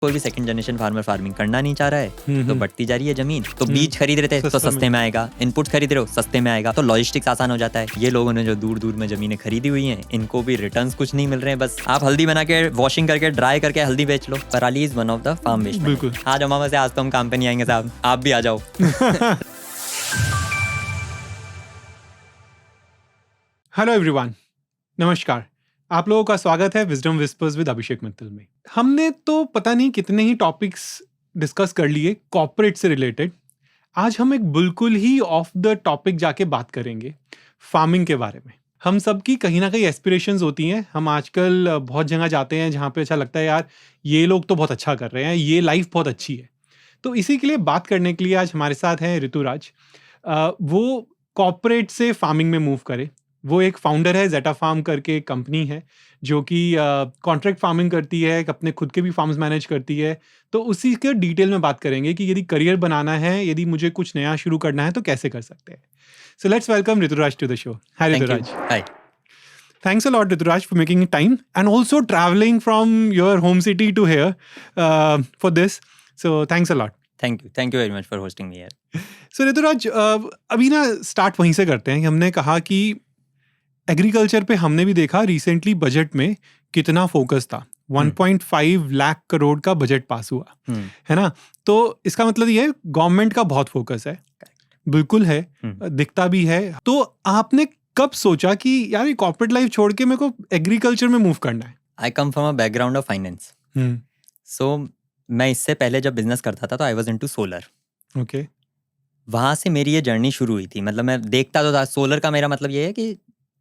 कोई भी second generation farmer farming करना नहीं चाह रहा है तो बढ़ती जा रही है जमीन। तो बीज खरीद रहे थे तो सस्ते में आएगा, इनपुट खरीद रहे हो सस्ते में आएगा, तो लॉजिस्टिक्स आसान हो जाता है। ये लोगों ने जो दूर दूर में जमीनें खरीदी हुई हैं इनको भी रिटर्न्स कुछ नहीं मिल रहे हैं। बस आप हल्दी बना के वॉशिंग करके ड्राई करके हल्दी बेच लो। पराली is one of the farm waste. बिल्कुल। आज अमामा से आज तो हम काम पे नहीं आएंगे साहब, आप भी आ जाओ। हेलो एवरीवन, नमस्कार। आप लोगों का स्वागत है विजडम विस्पर्स विद अभिषेक मित्तल में। हमने तो पता नहीं कितने ही टॉपिक्स डिस्कस कर लिए कॉर्पोरेट से रिलेटेड। आज हम एक बिल्कुल ही ऑफ द टॉपिक जाके बात करेंगे फार्मिंग के बारे में। हम सबकी कहीं ना कहीं एस्पिरेशंस होती हैं। हम आजकल बहुत जगह जाते हैं जहाँ पे अच्छा लगता है यार ये लोग तो बहुत अच्छा कर रहे हैं, ये लाइफ बहुत अच्छी है। तो इसी के लिए बात करने के लिए आज हमारे साथ हैं ऋतुराज। वो कॉर्पोरेट से फार्मिंग में मूव करे। वो एक फाउंडर है, जेटा फार्म करके एक कंपनी है जो कि कॉन्ट्रैक्ट फार्मिंग करती है, अपने खुद के भी फार्म्स मैनेज करती है। तो उसी के डिटेल में बात करेंगे कि यदि करियर बनाना है, यदि मुझे कुछ नया शुरू करना है तो कैसे कर सकते हैं। So let's welcome Rituraj to the show. Hi Rituraj. Hi. Thanks a lot, Rituraj, for making time and also traveling from your home city to here for this. So thanks a lot. Thank you very much for hosting me here. So Rituraj, अभी ना start वहीं से करते हैं कि हमने कहा कि एग्रीकल्चर पे हमने भी देखा रिसेंटली बजट में कितना फोकस था। 1.5 लाख करोड़ का बजट पास हुआ है ना। तो इसका मतलब ये है गवर्नमेंट का बहुत फोकस है। बिल्कुल है, दिखता भी है। तो आपने कब सोचा कि यार ये कॉर्पोरेट लाइफ छोड़ के मेरे को एग्रीकल्चर में मूव करना है? I come from a background of finance. So मैं इससे पहले जब बिजनेस करता था तो I was into solar. Okay. वहां से मेरी ये जर्नी शुरू हुई थी। मतलब मैं देखता तो था सोलर का। मेरा मतलब ये है कि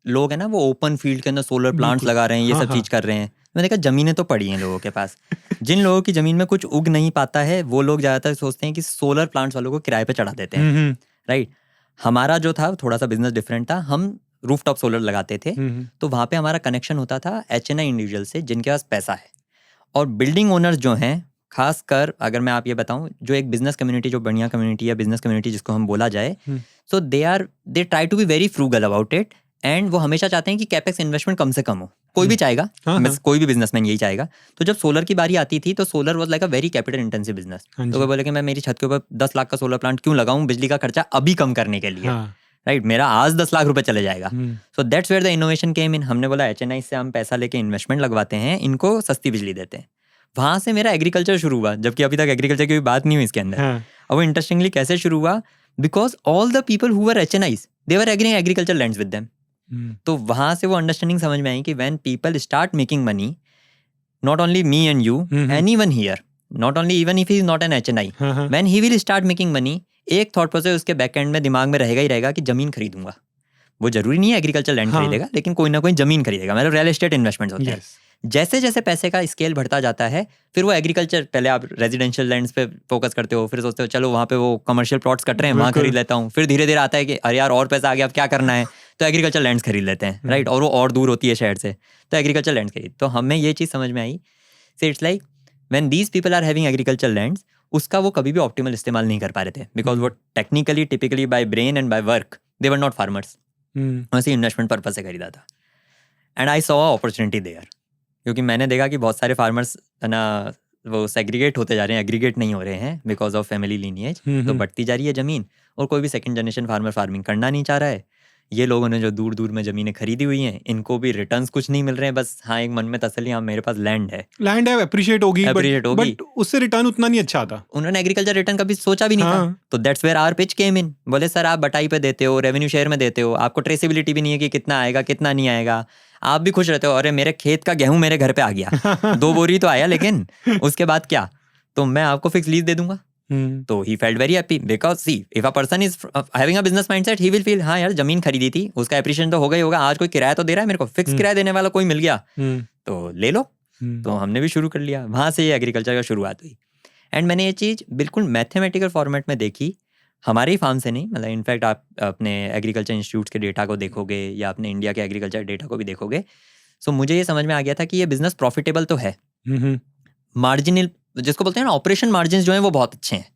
लोग है ना वो ओपन फील्ड के अंदर सोलर प्लांट्स लगा रहे हैं, ये सब चीज कर रहे हैं। मैंने देखा जमीनें तो पड़ी हैं लोगों के पास। जिन लोगों की जमीन में कुछ उग नहीं पाता है वो लोग ज्यादातर सोचते हैं कि सोलर प्लांट्स वालों को किराए पे चढ़ा देते हैं। राइट। हमारा जो था थोड़ा सा बिजनेस डिफरेंट था। हम रूफटॉप सोलर लगाते थे। तो वहां पे हमारा कनेक्शन होता था HNI इंडिविजुअल से जिनके पास पैसा है। और बिल्डिंग ओनर्स जो हैं, खासकर अगर मैं आप ये बताऊं, जो एक बिजनेस कम्युनिटी, जो बढ़िया कम्युनिटी या बिजनेस कम्युनिटी जिसको हम बोला जाए, so they try to be very frugal about it. And वो हमेशा चाहते हैं कि कैपेक्स इन्वेस्टमेंट कम से कम हो। कोई भी चाहेगा, कोई भी बिजनेसमैन यही चाहेगा। तो जब सोलर की बारी आती थी तो solar was like a very capital intensive business. तो वो बोले कि मैं मेरी छत के ऊपर 10 लाख का सोलर प्लांट क्यों लगाऊं बिजली का खर्चा अभी कम करने के लिए। राइट। मेरा आज 10 लाख रुपए चले जाएगा। So that's where the innovation came in. हमने बोला HNI से हम पैसा लेके इन्वेस्टमेंट लगवाते हैं, इनको सस्ती बिजली देते हैं। वहां से मेरा एग्रीकल्चर शुरू हुआ, जबकि अभी तक एग्रीकल्चर की बात नहीं हुई इसके अंदर। और वो इंटरेस्टिंगली कैसे शुरू हुआ, because all the people who were HNIs they were agreeing agriculture lands with them. तो वहां से वो अंडरस्टैंडिंग समझ में आई कि when people start making money, not only me and you, anyone here, not only even if he is not an HNI, when he will start making money, एक thought process उसके back and में दिमाग में रहेगा ही रहेगा कि जमीन खरीदूंगा। वो जरूरी नहीं है एग्रीकल्चर लैंड खरीदेगा, लेकिन कोई ना कोई जमीन खरीदेगा। मतलब रियल एस्टेट इन्वेस्टमेंट्स होते हैं। जैसे जैसे पैसे का स्केल बढ़ता जाता है, फिर वो एग्रीकल्चर, पहले आप रेजिडेंशियल लैंड्स पे फोकस करते हो, फिर सोचते हो चलो वहाँ पे वो कमर्शियल प्लॉट्स कट रहे हैं, वहाँ खरीद लेता हूँ। फिर धीरे धीरे आता है कि अरे यार और पैसा आ गया, अब क्या करना है, तो एग्रीकल्चर लैंड्स खरीद लेते हैं। राइट। और वो और दूर होती है शहर से, तो एग्रीकल्चर लैंड्स खरीद। तो हमें ये चीज़ समझ में आई, so it's like when these people are having agriculture lands, उसका वो कभी भी ऑप्टिमल इस्तेमाल नहीं कर पा रहे थे। बिकॉज वो technically, typically by brain and by work they were not farmers. वैसे इन्वेस्टमेंट पर्पज से खरीदा था। And I saw a opportunity there, क्योंकि मैंने देखा कि बहुत सारे फार्मर्स है ना वो सेग्रीगेट होते जा रहे हैं, एग्रीगेट नहीं हो रहे हैं बिकॉज ऑफ फैमिली लीनिएज। तो बढ़ती जा रही है जमीन और कोई भी सेकंड जनरेशन फार्मर फार्मिंग करना नहीं चाह रहा है। ये लोगों ने जो दूर दूर में जमीनें खरीदी हुई हैं इनको भी रिटर्न्स कुछ नहीं मिल रहे हैं। बस हाँ एक मन में तसल्ली, हाँ मेरे पास लैंड है, अप्रिशिएट होगी, बट उससे रिटर्न उतना नहीं अच्छा आता। उन्होंने एग्रीकल्चर रिटर्न कभी सोचा भी नहीं था। तो दैट्स वेयर आवर पिच केम इन। बोले सर आप बटाई पे देते हो, रेवेन्यू शेयर में देते हो, आपको ट्रेसेबिलिटी भी नहीं है कि कितना आएगा कितना नहीं आएगा। आप भी खुश रहते हो, अरे मेरे खेत का गेहूं मेरे घर पे आ गया 2 बोरी तो आया, लेकिन उसके बाद क्या, तो मैं आपको फिक्स लीज दे दूंगा। तो he felt very happy because see if a person is having a business mindset, he will feel हाँ यार जमीन खरीदी थी, उसका एप्रिशिएशन तो हो गई होगा, आज कोई किराया तो दे रहा है मेरे को, फिक्स किराया देने वाला कोई मिल गया तो ले लो। तो हमने भी शुरू कर लिया, वहां से ये एग्रीकल्चर का शुरुआत हुई। एंड मैंने ये चीज बिल्कुल मैथमेटिकल फॉर्मेट में देखी, हमारे ही फार्म से नहीं। मतलब इनफैक्ट आप अपने एग्रीकल्चर इंस्टीट्यूट्स के डेटा को देखोगे या अपने इंडिया के एग्रीकल्चर डेटा को भी देखोगे, सो मुझे ये समझ में आ गया था कि ये बिजनेस प्रॉफिटेबल तो है। मार्जिनल जिसको बोलते हैं ना ऑपरेशन मार्जिन जो है वो बहुत अच्छे हैं।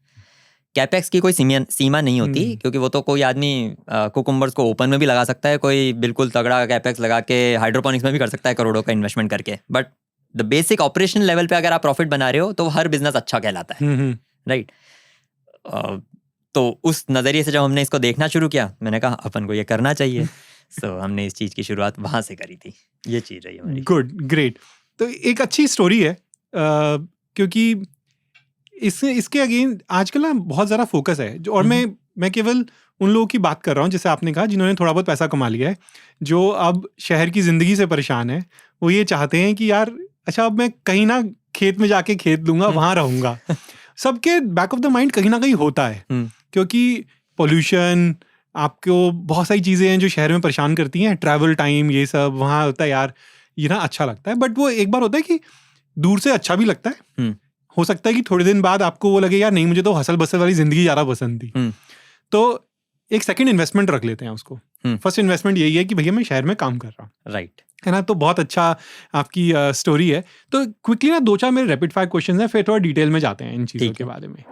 कैपेक्स की कोई सीमा नहीं होती, क्योंकि वो तो कोई आदमी कुकुम्बर्स को ओपन में भी लगा सकता है, कोई बिल्कुल तगड़ा कैपेक्स लगा के हाइड्रोपोनिक्स में भी कर सकता है करोड़ों का इन्वेस्टमेंट करके, but the basic operational level पे अगर आप प्रॉफिट बना रहे हो तो हर बिजनेस अच्छा कहलाता है, राइट? तो उस नज़रिए से जब हमने इसको देखना शुरू किया, मैंने कहा अपन को ये करना चाहिए। सो हमने इस चीज़ की शुरुआत वहाँ से करी थी। ये चीज़ रही हमारी। Good, great. तो एक अच्छी स्टोरी है, क्योंकि इसके अगेन आजकल ना बहुत ज़्यादा फोकस है जो, और मैं केवल उन लोगों की बात कर रहा हूँ जैसे आपने कहा जिन्होंने थोड़ा बहुत पैसा कमा लिया है, जो अब शहर की ज़िंदगी से परेशान है। वो ये चाहते हैं कि यार अच्छा अब मैं कहीं ना खेत में जाके खेत लूँगा, वहाँ रहूँगा। सबके बैक ऑफ द माइंड कहीं ना कहीं होता है, क्योंकि पोल्यूशन, आपको बहुत सारी चीज़ें हैं जो शहर में परेशान करती हैं, ट्रैवल टाइम, ये सब वहाँ होता है यार, ये ना अच्छा लगता है। बट वो एक बार होता है कि दूर से अच्छा भी लगता है। हो सकता है कि थोड़े दिन बाद आपको वो लगे यार नहीं, मुझे तो हसल बसल वाली जिंदगी ज़्यादा पसंद थी। तो एक सेकंड इन्वेस्टमेंट रख लेते हैं उसको। फर्स्ट इन्वेस्टमेंट यही है कि भैया मैं शहर में काम कर रहा हूँ, राइट है ना? तो बहुत अच्छा आपकी स्टोरी है। तो क्विकली ना 2-4 मेरे रैपिड फायर क्वेश्चन हैं, फिर थोड़ा डिटेल में जाते हैं इन चीज़ों के बारे में।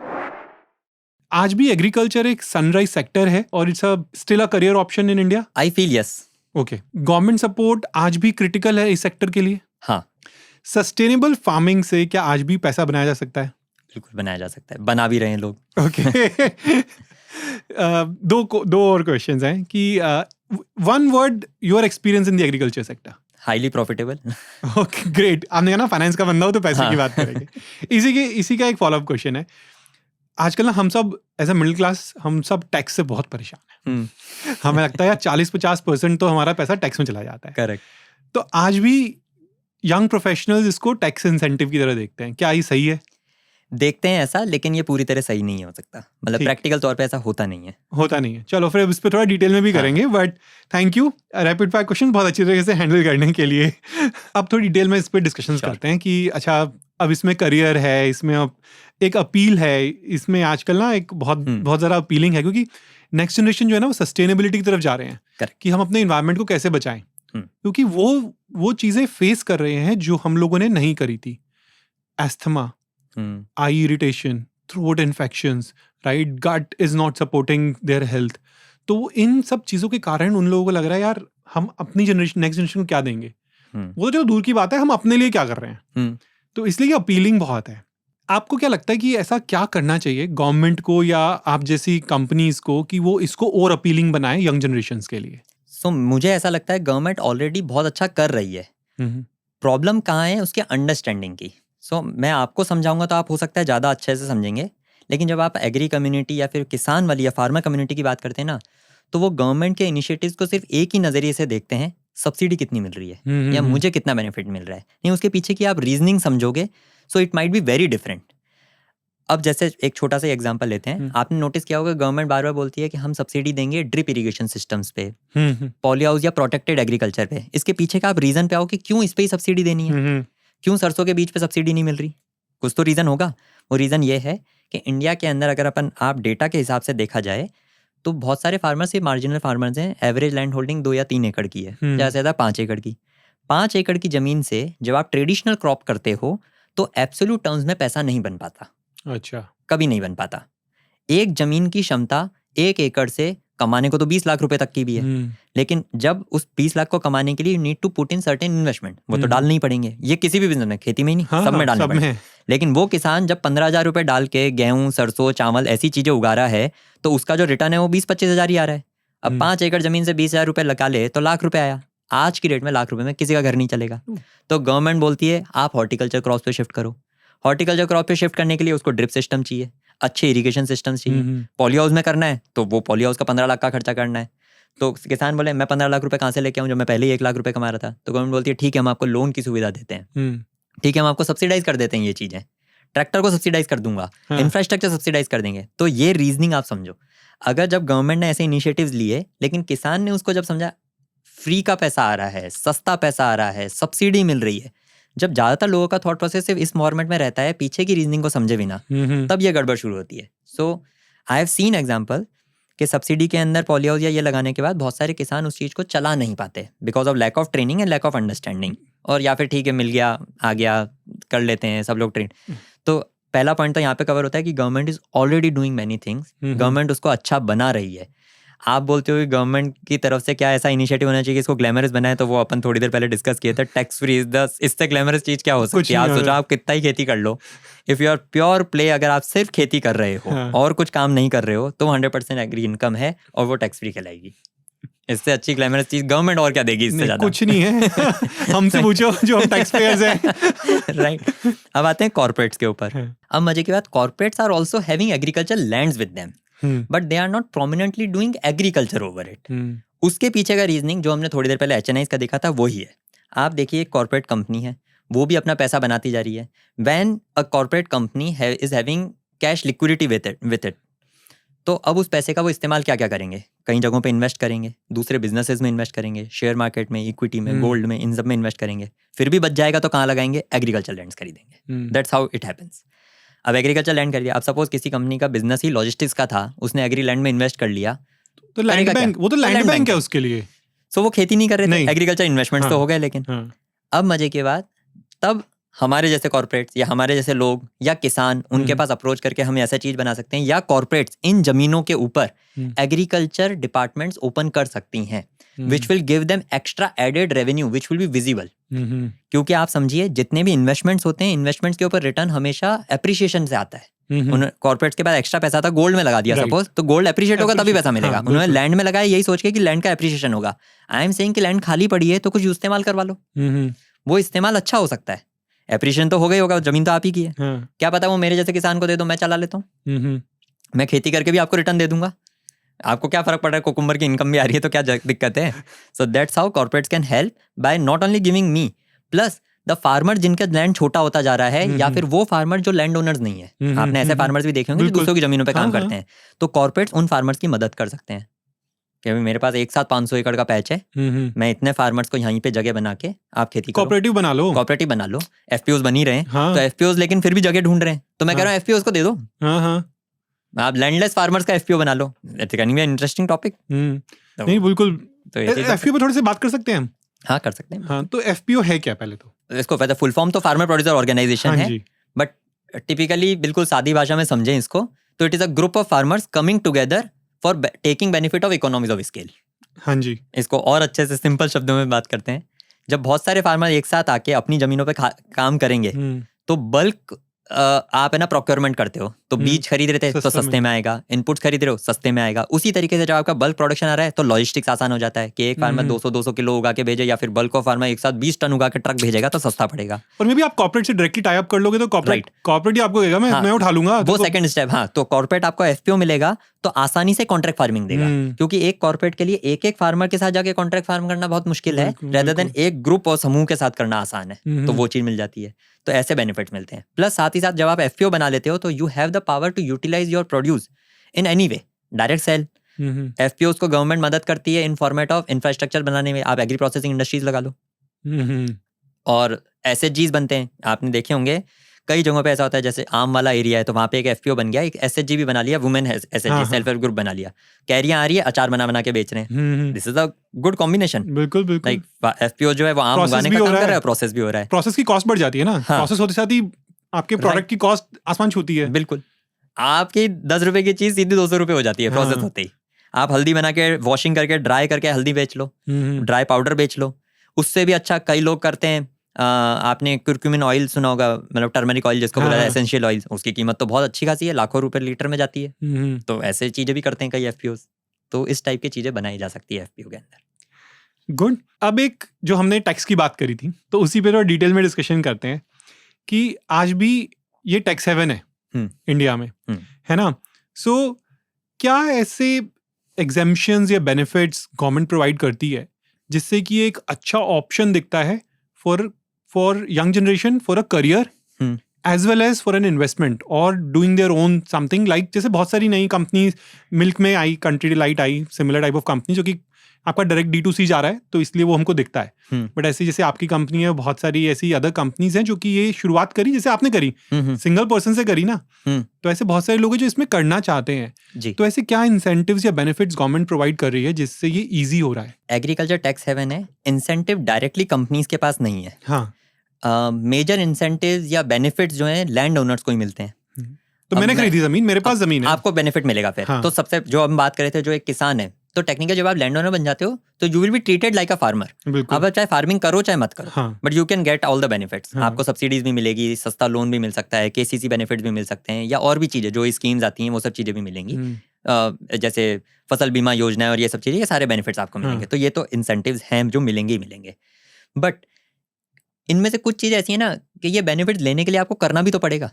आज भी एग्रीकल्चर एक सनराइज सेक्टर है और it's still a career option in India? I feel yes. Okay, government support आज भी क्रिटिकल है इस सेक्टर के लिए? हाँ। सस्टेनेबल फार्मिंग से क्या आज भी पैसा बनाया जा सकता है? बिल्कुल बनाया जा सकता है, बना भी रहे हैं लोग। ओके। दो और क्वेश्चंस हैं कि one word your experience in the agriculture sector. Highly profitable. Okay, great. आपने कहा ना फाइनेंस का बंदा हो तो पैसे की बात करेंगे। इसी का एक फॉलोअप क्वेश्चन है। आजकल ना हम सब एज अ मिडिल क्लास, हम सब टैक्स से बहुत परेशान हैं। हमें लगता है यार 40-50% तो हमारा पैसा टैक्स में चला जाता है। करेक्ट। तो आज भी यंग प्रोफेशनल्स इसको टैक्स इंसेंटिव की तरह देखते हैं, क्या ये सही है? देखते हैं ऐसा, लेकिन ये पूरी तरह सही नहीं हो सकता। मतलब प्रैक्टिकल तौर पे ऐसा होता नहीं है। चलो फिर इस पे थोड़ा डिटेल में भी करेंगे, but thank you rapid fire question बहुत अच्छी तरीके से हैंडल करने के लिए। अब थोड़ी डिटेल में इस पे डिस्कशन करते हैं कि अच्छा अब इसमें करियर है, इसमें अब एक अपील है, इसमें आजकल ना एक बहुत ज़्यादा अपीलिंग है, क्योंकि नेक्स्ट जनरेशन जो है ना वो सस्टेनेबिलिटी की तरफ जा रहे हैं कि हम अपने इन्वायरमेंट को कैसे बचाएं, क्योंकि वो चीज़ें फेस कर रहे हैं जो हम लोगों ने नहीं करी थी। Asthma, eye irritation, throat infections, right? Gut is not supporting their health. तो इन सब चीज़ों के कारण उन लोगों को लग रहा है यार हम अपनी जनरेशन, नेक्स्ट जनरेशन को क्या देंगे। वो तो जो दूर की बात है, हम अपने लिए क्या कर रहे हैं। तो इसलिए अपीलिंग बहुत है। आपको क्या लगता है कि ऐसा क्या करना चाहिए गवर्नमेंट को या आप जैसी कंपनीज को कि वो इसको और अपीलिंग बनाए यंग जनरेशन के लिए? मुझे ऐसा लगता है गवर्नमेंट ऑलरेडी बहुत अच्छा कर रही है। प्रॉब्लम कहाँ है? उसके अंडरस्टैंडिंग की। मैं आपको समझाऊंगा तो आप हो सकता है ज़्यादा अच्छे से समझेंगे, लेकिन जब आप एग्री कम्युनिटी या फिर किसान वाली या फार्मर कम्युनिटी की बात करते हैं ना, तो वो गवर्नमेंट के इनिशिएटिव्स को सिर्फ एक ही नज़रिए से देखते हैं, सब्सिडी कितनी मिल रही है या मुझे कितना बेनिफिट मिल रहा है। नहीं, उसके पीछे की आप रीजनिंग समझोगे, so it might be very different. अब जैसे एक छोटा सा एग्जांपल लेते हैं, आपने नोटिस किया होगा गवर्नमेंट बार बार बोलती है कि हम सब्सिडी देंगे ड्रिप इरिगेशन सिस्टम्स पे, पॉली हाउस या प्रोटेक्टेड एग्रीकल्चर पे। इसके पीछे का आप रीजन पे आओ कि क्यों इस पे ही सब्सिडी देनी है, क्यों सरसों के बीज पे सब्सिडी नहीं मिल रही? कुछ तो रीज़न होगा। वो रीज़न ये है कि इंडिया के अंदर अगर आप डेटा के हिसाब से देखा जाए तो बहुत सारे फार्मर्स, ये मार्जिनल फार्मर्स हैं, एवरेज लैंड होल्डिंग 2 या 3 एकड़ की है, ज़्यादा से ज़्यादा 5 एकड़ की। 5 एकड़ की ज़मीन से जब आप ट्रेडिशनल क्रॉप करते हो तो एब्सोल्यूट टर्म्स में पैसा नहीं बन पाता। अच्छा, कभी नहीं बन पाता। एक ज़मीन की क्षमता 1 एकड़ से कमाने को तो 20 लाख रुपए तक की भी है, लेकिन जब उस 20 लाख को कमाने के लिए you need to put in certain investment, वो तो डालने ही पड़ेंगे। ये किसी भी बिजनेस में, खेती में ही नहीं, सब में डालने पड़ेंगे। लेकिन वो किसान जब 15,000 रुपए डाल के गेहूं, सरसों, चावल ऐसी चीजें उगा रहा है तो उसका जो रिटर्न है वो 20-25 हजार ही आ रहा है। अब 5 एकड़ जमीन से 20,000 रुपए लगा ले तो लाख रुपए आया। आज की डेट में लाख रुपए में किसी का घर नहीं चलेगा। तो गवर्नमेंट बोलती है आप हॉर्टिकल्चर क्रॉप पे शिफ्ट करो। हॉर्टिकल्चर क्रॉप पे शिफ्ट करने के लिए उसको ड्रिप सिस्टम चाहिए, अच्छे इरिगेशन सिस्टम चाहिए। पॉली हाउस में करना है तो वो पॉली हाउस का 15 लाख का खर्चा करना है। तो किसान बोले मैं 15 लाख रुपए कहाँ से लेके आऊँ जब मैं पहले ही 1 लाख रुपए कमा रहा था। तो गवर्नमेंट बोलती है ठीक है हम आपको लोन की सुविधा देते हैं, ठीक है हम आपको सब्सिडाइज कर देते हैं, ये चीजें ट्रैक्टर को सब्सिडाइज कर दूंगा, इंफ्रास्ट्रक्चर सब्सिडाइज कर देंगे। तो ये रीजनिंग आप समझो। अगर जब गवर्नमेंट ने ऐसे इनिशिएटिव्स लिए लेकिन किसान ने उसको जब समझा फ्री का पैसा आ रहा है, सस्ता पैसा आ रहा है, सब्सिडी मिल रही है, जब ज्यादातर लोगों का थॉट प्रोसेस सिर्फ इस फॉर्मेट में रहता है, पीछे की रीजनिंग को समझे बिना, तब ये गड़बड़ शुरू होती है। सो आई हैव सीन एग्जांपल कि सब्सिडी के अंदर पॉली हाउस या ये लगाने के बाद बहुत सारे किसान उस चीज को चला नहीं पाते because of lack of training and lack of understanding. और या फिर ठीक है मिल गया, आ गया, कर लेते हैं सब लोग ट्रेन। तो पहला पॉइंट तो यहाँ पे कवर होता है कि government is already doing many things, government उसको अच्छा बना रही है। आप बोलते हो कि गवर्नमेंट की तरफ से क्या ऐसा इनिशिएटिव होना चाहिए कि इसको ग्लैमरस बनाए, तो वो अपन थोड़ी देर पहले डिस्कस किए थे, टैक्स फ्री इज द, इससे ग्लैमरस चीज क्या हो सकती है? आप सोचो, आप कितना ही खेती कर लो, if you are pure play, अगर आप सिर्फ खेती कर रहे हो और कुछ काम नहीं कर रहे हो, तो 100% एग्री इनकम है और वो टैक्स फ्री कहलाएगी। इससे अच्छी ग्लैमरस चीज गवर्नमेंट और क्या देगी इससे ज्यादा? कुछ नहीं है। हमसे पूछो जो हम टैक्स पेयर्स हैं। राइट। अब आते हैं कॉर्पोरेट्स के ऊपर। अब मजे की बात, corporates are also having agriculture lands with them, but they are not prominently doing agriculture over it. उसके पीछे का रीजनिंग जो हमने थोड़ी देर पहले HNIs का देखा था वही है। आप देखिए, एक कॉर्पोरेट कंपनी है, वो भी अपना पैसा बनाती जा रही है। When a corporate company is having cash liquidity with it, तो अब उस पैसे का वो इस्तेमाल क्या क्या करेंगे? कई जगहों पे इन्वेस्ट करेंगे, दूसरे बिजनेसेस में इन्वेस्ट करेंगे, शेयर मार्केट में, इक्विटी में, गोल्ड में, इन सब में इन्वेस्ट करेंगे। फिर भी बच जाएगा तो कहाँ लगाएंगे? एग्रीकल्चर लैंड्स खरीदेंगे। That's how it happens. अब एग्रीकल्चर लैंड खरीदिया, अब सपोज किसी कंपनी का बिजनेस ही लॉजिस्टिक्स का था, उसने एग्री लैंड में इन्वेस्ट कर लिया, तो लैंड बैंक, वो तो लैंड बैंक है उसके लिए। सो वो खेती नहीं कर रहे थे, एग्रीकल्चर इन्वेस्टमेंट्स तो हो गए। लेकिन अब मजे की बात, तब हमारे जैसे कॉर्पोरेट्स या हमारे जैसे लोग या किसान, उनके पास अप्रोच करके हम ऐसा चीज बना सकते हैं, या कॉर्पोरेट्स इन जमीनों के ऊपर एग्रीकल्चर डिपार्टमेंट्स ओपन कर सकती हैं, which will give them extra added revenue which will be visible. क्योंकि आप समझिए, जितने भी इन्वेस्टमेंट्स होते हैं, इन्वेस्टमेंट्स के ऊपर रिटर्न हमेशा एप्रिसिएशन से आता है। उन्होंने कॉर्पोरेट्स के पास एक्स्ट्रा पैसा था, गोल्ड में लगा दिया सपोज, तो गोल्ड एप्रिशिएट होगा तभी पैसा मिलेगा। उन्होंने लैंड में लगाया यही सोच के कि लैंड का एप्रिशिएशन होगा। आई एम सेइंग कि लैंड खाली पड़ी है तो कुछ इस्तेमाल करवा लो, वो इस्तेमाल अच्छा हो सकता है। एप्रिशिएशन तो हो गई होगा, जमीन तो आप ही की है, क्या पता वो मेरे जैसे किसान को दे दो, मैं चला लेता हूँ, मैं खेती करके भी आपको रिटर्न दे दूंगा। आपको क्या फर्क पड़ रहा है? कुकुम्बर की इनकम भी आ रही है तो क्या दिक्कत है? So that's how corporates can help by not only giving me, plus the farmer जिनका लैंड छोटा होता जा रहा है, या फिर वो फार्मर जो लैंड ओनर्स नहीं है। आपने ऐसे फार्मर्स भी देखे होंगे जो दूसरों की जमीनों पे काम करते हैं, तो कॉर्पोरेट्स उन फार्मर्स की मदद कर सकते हैं कि मेरे पास एक साथ 500 एकड़ का पैच है, मैं इतने फार्मर्स को यहीं पे जगह बना के आप खेती करो, कोऑपरेटिव बना लो। FPOs बन ही रहे हैं, तो FPOs लेकिन फिर भी जगह ढूंढ रहे हैं, तो मैं कह रहा हूँ FPOs को दे दो, आप लैंडलेस फार्मर्स का FPO बना लो। Interesting topic. नहीं, बिल्कुल। FPO पे थोड़ी सी बात कर सकते हैं हम? हाँ, कर सकते हैं। हाँ, तो FPO है क्या? पहले तो इसको पता, फुल फॉर्म तो फार्मर प्रोड्यूसर ऑर्गेनाइजेशन है, बट टिपिकली बिल्कुल सादी भाषा में समझें इसको तो it is a group of farmers coming together for taking benefit of economies of scale. हाँ जी, इसको और अच्छे से सिंपल शब्दों में बात करते हैं, जब बहुत सारे फार्मर एक साथ आके अपनी जमीनों पे काम करेंगे, तो बल्क आप है ना प्रोक्योरमेंट करते हो, तो बीज खरीद रहे थे तो सस्ते में आएगा, इनपुट्स खरीद रहे हो सस्ते में आएगा। उसी तरीके से जब आपका बल्क प्रोडक्शन आ रहा है तो लॉजिस्टिक्स आसान हो जाता है कि एक फार्मर 200 किलो उगा के भेजे, या फिर बल्क ऑफ फार्मर एक साथ 20 टन उगा के ट्रक भेजेगा तो सस्ता पड़ेगा। और मे भी आप कॉर्पोरेट से डायरेक्टली टाई अप कर लोगे तो कॉर्पोरेट ही आपको देगा, मैं उठा लूंगा, वो सेकंड स्टेप। हाँ, तो कॉर्पोरेट आपको FPO मिलेगा तो आसानी से कॉन्ट्रैक्ट फार्मिंग देगा, क्योंकि एक कॉर्पोरेट के लिए एक फार्मर के साथ जाके कॉन्ट्रैक्ट फार्म करना बहुत मुश्किल है, रेदर देन एक ग्रुप और समूह के साथ करना आसान है, तो वो चीज मिल जाती है। तो ऐसे बेनिफिट्स मिलते हैं। प्लस साथ ही साथ जब आप FPO बना लेते हो तो you have the power to utilise your produce in any way, direct sale. FPOs को गवर्नमेंट मदद करती है इन फॉर्मेट ऑफ इंफ्रास्ट्रक्चर बनाने में, आप एग्री प्रोसेसिंग इंडस्ट्रीज लगा लो, और SHGs बनते हैं, आपने देखे होंगे कई जगहों पे ऐसा होता है, जैसे आम वाला एरिया है तो वहाँ पे एक FPO बन गया, एक SHG भी बना लिया, women SHG, self help group बना लिया, कैरियां आ रही है, अचार बना के बेच रहे हैं। This is a good combination. बिल्कुल बिल्कुल। लाइक FPO जो है वो आम उगाने का काम कर रहा है, प्रोसेस भी हो रहा है, प्रोसेस की कॉस्ट बढ़ जाती है ना, प्रोसेस होते साथ ही आपके प्रोडक्ट की कॉस्ट आसमान छूती है। बिल्कुल, आपकी 10 रुपए की चीज सीधी 200 रुपए हो जाती है प्रोसेस होते ही। आप हल्दी बना के वॉशिंग करके ड्राई करके हल्दी बेच लो, ड्राई पाउडर बेच लो, उससे भी अच्छा कई लोग करते हैं। आपने कुरकुमिन ऑयल सुना होगा, मतलब टर्मरिक ऑयल जिसको बोला जाता है, एसेंशियल ऑयल, उसकी कीमत तो बहुत अच्छी खासी है, लाखों रुपए लीटर में जाती है। तो ऐसे चीजें भी करते हैं कई FPOs, तो इस टाइप की चीजें बनाई जा सकती है FPO के अंदर। गुड। अब एक जो हमने टैक्स की बात करी थी, तो उसी पे थोड़ा डिटेल में डिस्कशन करते हैं कि आज भी ये टैक्स हेवन है इंडिया में, है ना। सो क्या ऐसे एग्जेम्पशंस या बेनिफिट्स गवर्नमेंट प्रोवाइड करती है जिससे कि एक अच्छा ऑप्शन दिखता है for young generation for a career as well as for an investment or doing their own something, like जैसे बहुत सारी नई कंपनीज मिल्क में आई, कंट्री डिलाइट आई, सिमिलर टाइप ऑफ कंपनी जो कि आपका डायरेक्ट D2C जा रहा है तो इसलिए वो हमको दिखता है। बट ऐसी जैसे आपकी कंपनी है, बहुत सारी ऐसी अदर कंपनीज हैं जो कि ये शुरुआत करी जैसे आपने करी, सिंगल पर्सन से करी ना, तो ऐसे बहुत सारे लोग हैं जो इसमें करना चाहते हैं। तो ऐसे क्या इंसेंटिव्स या बेनिफिट्स गवर्नमेंट प्रोवाइड कर रही है जिससे ये ईजी हो रहा है? एग्रीकल्चर टैक्स हेवन है, इंसेंटिव डायरेक्टली कंपनीज के पास नहीं है। हाँ, मेजर इंसेंटिव्स या बेनिफिट्स जो हैं लैंड ओनर्स को ही मिलते हैं। तो मैंने खरीदी जमीन, मेरे पास जमीन है, आपको बेनिफिट मिलेगा फिर। हाँ। तो सबसे जो हम बात कर रहे थे, जो एक किसान है तो टेक्निकल जब आप लैंड ओनर बन जाते हो तो you will be treated like a farmer. आप चाहे फार्मिंग करो चाहे मत करो, but you can get all the benefits. आपको सब्सिडीज भी मिलेगी, सस्ता लोन भी मिल सकता है, केसीसी बेनिफिट्स भी मिल सकते हैं, या और भी चीजें जो स्कीम्स आती हैं वो सब चीजें भी मिलेंगी, जैसे फसल बीमा योजना और ये सब चीजें, ये सारे बेनिफिट्स आपको मिलेंगे। तो ये तो इंसेंटिव्स हैं जो मिलेंगे ही मिलेंगे, बट इनमें से कुछ चीजें ऐसी है ना कि ये बेनिफिट लेने के लिए आपको करना भी तो पड़ेगा।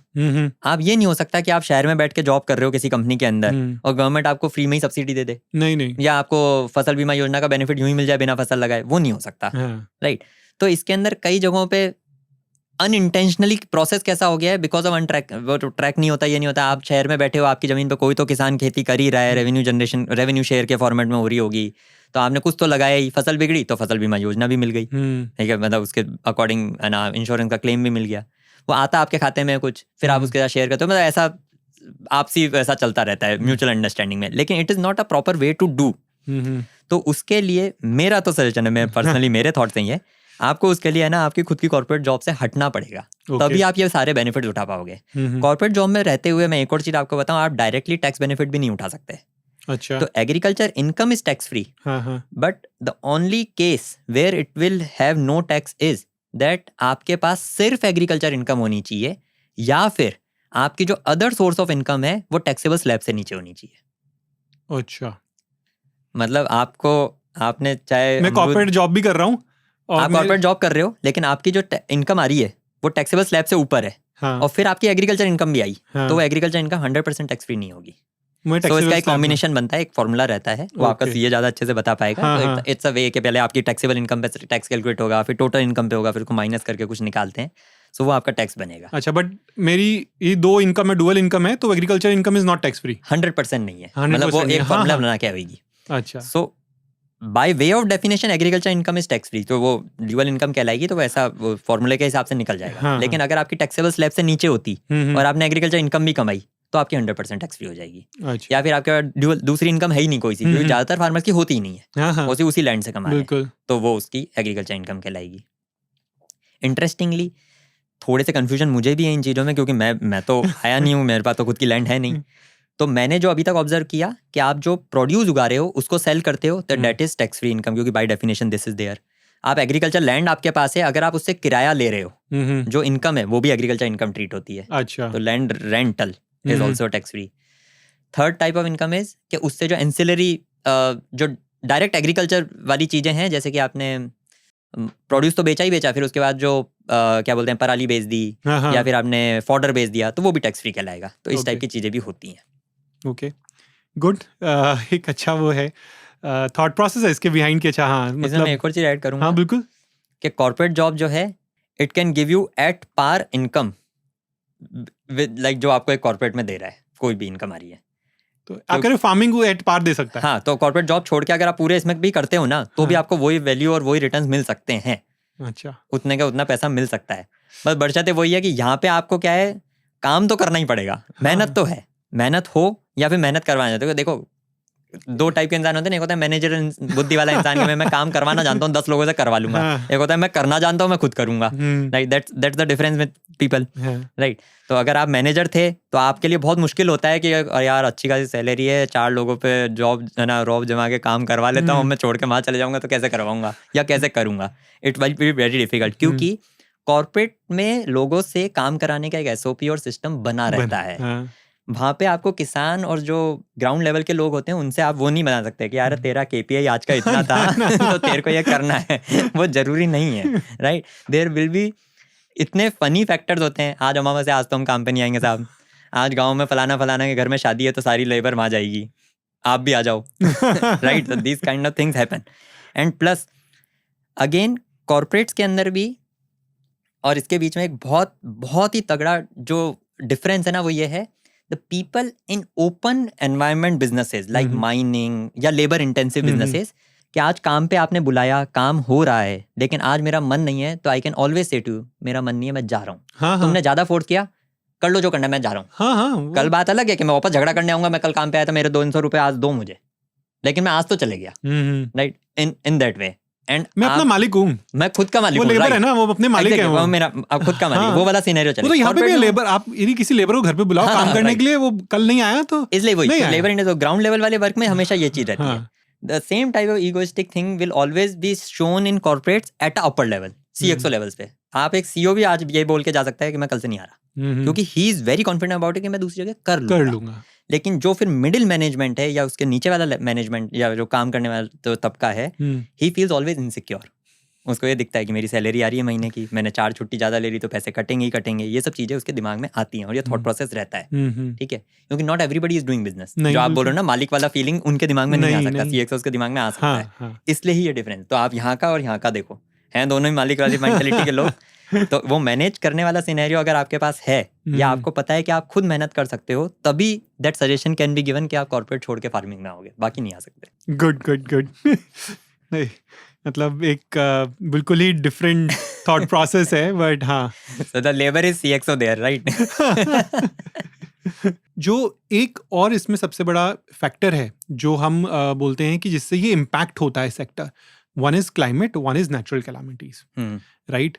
आप ये नहीं हो सकता कि आप शहर में बैठ के जॉब कर रहे हो किसी कंपनी के अंदर और गवर्नमेंट आपको फ्री में ही सब्सिडी दे दे, नहीं, या आपको फसल बीमा योजना का बेनिफिट यूं ही मिल जाए बिना फसल लगाए, वो नहीं हो सकता। राइट। तो इसके अंदर कई जगहों पे अनइंटेंशनली प्रोसेस कैसा हो गया है, बिकॉज ऑफ वो ट्रैक नहीं होता, ये नहीं होता। आप शहर में बैठे हो, आपकी जमीन पे कोई तो किसान खेती कर ही रहा है, रेवेन्यू जनरेशन रेवेन्यू शेयर के फॉर्मेट में हो रही होगी, तो आपने कुछ तो लगाया ही, फसल बिगड़ी तो फसल बीमा योजना भी मिल गई, ठीक है, मतलब उसके अकॉर्डिंग ना इंश्योरेंस का क्लेम भी मिल गया, वो आता आपके खाते में कुछ, फिर आप उसके साथ शेयर करते हो, मतलब ऐसा आपसी ऐसा चलता रहता है म्यूचुअल अंडरस्टैंडिंग में, लेकिन it is not a proper way to do. तो उसके लिए मेरा तो सजेशन है, मैं पर्सनली मेरे थॉट्स हैं ये, आपको उसके लिए है ना आपकी खुद की कॉर्पोरेट जॉब से हटना पड़ेगा, तभी आप ये सारे बेनिफिट उठा पाओगे। कॉर्पोरेट जॉब में रहते हुए मैं एक और चीज आपको बताऊं, आप डायरेक्टली टैक्स बेनिफिट भी नहीं उठा सकते। अच्छा। तो agriculture income is tax free, but the only case where it will have no tax is that आपके पास सिर्फ एग्रीकल्चर इनकम होनी चाहिए, या फिर आपकी जो अदर सोर्स ऑफ इनकम है वो टैक्सेबल स्लैब से नीचे होनी चाहिए। अच्छा, मतलब आपने चाहे मैं कॉर्पोरेट जॉब भी कर रहा हूँ, आप कॉर्पोरेट जॉब कर रहे हो, लेकिन आपकी जो इनकम आ रही है वो टैक्सेबल स्लैब से ऊपर है, और फिर आपकी एग्रीकल्चर इनकम भी आई, तो वो एग्रीकल्चर इनकम 100% टैक्स फ्री नहीं होगी। तो इसका एक कॉम्बिनेशन बनता है, एक फॉर्मूला रहता है, वो आपका सीए ज्यादा अच्छे से बता पाएगा। तो इट्स अ वे कि पहले आपकी टैक्सेबल इनकम पे टैक्स कैलकुलेट होगा, फिर टोटल इनकम पे होगा, फिर उसको माइनस करके कुछ निकालते हैं, सो वो आपका टैक्स बनेगा। अच्छा, बट मेरी ये दो इनकम है, डुअल इनकम है, तो agriculture income is not tax free. 100% नहीं है, मतलब वो एक फॉर्मूला बना के आएगी। अच्छा, so by way of definition agriculture income is tax free, तो वो ड्यूअल इनकम कहलाएगी, तो वैसा फॉर्मूले के हिसाब से निकल जाएगा। लेकिन अगर आपकी टैक्सेबल स्लैब से नीचे होती और आपने एग्रीकल्चर इनकम भी कमाई, तो आपकी 100% टैक्स फ्री हो जाएगी। या फिर आपके पास दूसरी इनकम है ही नहीं कोई सी, क्योंकि ज्यादातर फार्मर्स की होती ही नहीं है, वो उसी लैंड से कमा रहे हैं, तो वो उसकी एग्रीकल्चर इनकम कहलाएगी। इंटरेस्टिंगली थोड़े से कंफ्यूजन मुझे भी है इन चीज़ों में, क्योंकि मैं तो आया नहीं हूँ, मेरे पास तो खुद की लैंड है नहीं। तो मैंने जो अभी तक ऑब्जर्व किया कि आप जो प्रोड्यूस उगा रहे हो उसको सेल करते हो, तो that is tax free income, क्योंकि by definition this is there. आप एग्रीकल्चर लैंड आपके पास है, अगर आप उससे किराया ले रहे हो, जो इनकम है वो भी एग्रीकल्चर इनकम ट्रीट होती है। अच्छा, तो land rental is also tax free. Third type of income is कि उससे जो एंसिलरी जो डायरेक्ट एग्रीकल्चर वाली चीजें हैं, जैसे कि आपने प्रोड्यूस तो बेचा ही बेचा, फिर उसके बाद जो क्या बोलते हैं पराली बेच दी, या फिर आपने फॉडर बेच दिया, तो वो भी टैक्स फ्री कहलाएगा। तो इस टाइप की चीजें भी होती हैं। Okay, good. एक अच्छा वो है थॉट प्रोसेस है इसके बिहाइंड के। अच्छा, हाँ, मतलब मैं एक और चीज ऐड करूंगा। हाँ, बिल्कुल, कि कॉर्पोरेट जॉब जो है it can give you at par income with like जो आपको एक कॉर्पोरेट में दे रहा है, कोई भी इनकम आ रही है, तो अगर फार्मिंग को एट पार दे सकता है। हाँ, तो कॉर्पोरेट जॉब छोड़ के अगर आप पूरे इसमें भी करते हो ना, तो भी आपको वही वैल्यू और वही रिटर्न्स मिल सकते हैं। अच्छा, उतने का उतना पैसा मिल सकता है, बस बड़चते वही है कि यहाँ पे आपको क्या है, काम तो करना ही पड़ेगा। मेहनत तो है, मेहनत हो या फिर मेहनत करवाना चाहते हो। देखो, दो टाइप के इंसान होते हैं, एक होता है मैनेजर बुद्धि वाला इंसान, कि मैं काम करवाना जानता हूँ, 10 लोगों से करवा लूंगा। एक होता है मैं करना जानता हूँ, मैं खुद करूंगा। Right, that's the difference with people. Right, तो अगर आप मैनेजर थे तो आपके लिए बहुत मुश्किल होता है कि यार अच्छी खासी सैलरी है, 4 लोगों पे जॉब ना रॉब जमा के काम करवा लेता हूँ, मैं छोड़ के वहां चले जाऊंगा तो कैसे करवाऊंगा या कैसे करूंगा। It will be very difficult, क्योंकि कॉर्पोरेट में लोगों से काम कराने का एक एसओपी और सिस्टम बना रहता है। वहाँ पे आपको किसान और जो ग्राउंड लेवल के लोग होते हैं उनसे आप वो नहीं बना सकते कि यार तेरा केपीआई आज का इतना था तो तेरे को ये करना है, वो जरूरी नहीं है। राइट, देयर विल बी इतने फनी फैक्टर्स होते हैं। आज अमावस से आज तो हम काम पे नहीं आएंगे साहब, आज गांव में फलाना के घर में शादी है तो सारी लेबर वहाँ जाएगी, आप भी आ जाओ। Right, so these kind of things happen. And plus again corporates के अंदर भी और इसके बीच में एक बहुत ही तगड़ा जो डिफरेंस है ना, वो ये है the people in open environment businesses like mining या labor intensive businesses, कि आज काम पे आपने बुलाया, काम हो रहा है, लेकिन आज मेरा मन नहीं है, तो I can always say to you, मेरा मन नहीं है, मैं जा रहा हूँ। तुमने ज्यादा फोर्स किया, कर लो जो करना है, मैं जा रहा हूँ। कल बात अलग है कि मैं वापस झगड़ा करने आऊंगा, मैं कल काम पे आया था, मेरे 200 रुपए आज दो मुझे, लेकिन मैं आज तो चले गया। Right, in that way. And मैं अपना मालिक हूँ, मैं खुद का मालिक हूँ। वो लेबर है ना, वो अपने मालिक है, वो मेरा खुद का मालिक, वो वाला सिनेरियो चले। तो यहाँ पे भी लेबर, आप यदि किसी लेबर को घर पे बुलाओ काम करने के लिए, वो कल नहीं आया तो इसलिए वही लेबर इंडस्ट्री ग्राउंड लेवल वाले वर्क में हमेशा ये चीज रहती है the same type of egoistic thing will always be shown in corporates at a upper level, CXO levels पे। आप एक CEO भी आज ये बोल के जा सकता है कि मैं कल से नहीं आ रहा, क्योंकि he is very confident about it कि मैं दूसरी जगह कर लूंगा। लेकिन जो फिर मिडिल मैनेजमेंट है या उसके नीचे वाला मैनेजमेंट या जो काम करने वाला तो तबका है, ही फील्स ऑलवेज इनसिक्योर। उसको ये दिखता है कि मेरी सैलरी आ रही है महीने की, मैंने 4 छुट्टी ज़्यादा ले ली तो पैसे कटेंगे ही कटेंगे, ये सब चीज़ें उसके दिमाग में आती हैं और ये थॉट प्रोसेस रहता है, ठीक है। क्योंकि not everybody is doing business, जो आप बोल रहे हो ना मालिक वाला फीलिंग उनके दिमाग में नहीं आ सकता, CXOs के दिमाग में आ सकता है, इसलिए ही ये डिफरेंस। तो आप यहाँ का और यहाँ का देखो, हैं दोनों ही मालिक वाली मेंटालिटी के लोग, तो वो मैनेज करने वाला सिनेरियो अगर आपके पास है या आपको पता है कि आप खुद मेहनत कर सकते हो, तभी that suggestion can be given कि आप कॉर्पोरेट छोड़ के फार्मिंग में आओगे, बाकी नहीं आ सकते। गुड नहीं, मतलब एक बिल्कुल ही डिफरेंट थॉट प्रोसेस है, बट हाँ, so the labour is CXO there, right. जो एक और इसमें सबसे बड़ा फैक्टर है जो हम बोलते हैं कि जिससे ये इम्पैक्ट होता है sector, one is climate, one is natural calamities, right.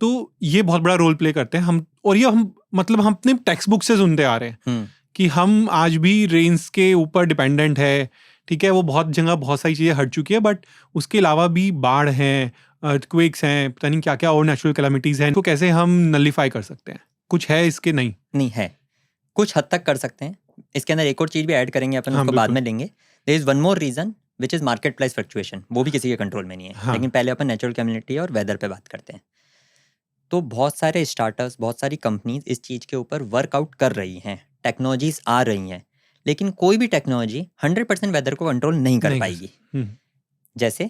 तो ये बहुत बड़ा रोल प्ले करते हैं हम, और ये हम मतलब हम अपने टेक्स्ट बुक से सुनते आ रहे हैं कि हम आज भी रेन्स के ऊपर डिपेंडेंट है, ठीक है। वो बहुत जगह बहुत सारी चीज़ें हट चुकी है, बट उसके अलावा भी बाढ़ हैं, अर्थक्वेक्स हैं, पता नहीं क्या क्या और नेचुरल कैलामिटीज हैं, तो कैसे हम नलिफाई कर सकते हैं? कुछ है इसके? नहीं है, कुछ हद तक कर सकते हैं। इसके अंदर एक और चीज़ भी ऐड करेंगे अपन, उसको बाद में लेंगे। There is one more reason which is market price fluctuation, वो भी किसी के कंट्रोल में नहीं है। लेकिन पहले अपन नेचुरल कैलामिटी और वेदर पे बात करते हैं। तो बहुत सारे स्टार्टअप्स, बहुत सारी कंपनीज इस चीज़ के ऊपर वर्कआउट कर रही हैं, टेक्नोलॉजीज आ रही हैं, लेकिन कोई भी टेक्नोलॉजी 100% वेदर को कंट्रोल नहीं कर पाएगी। जैसे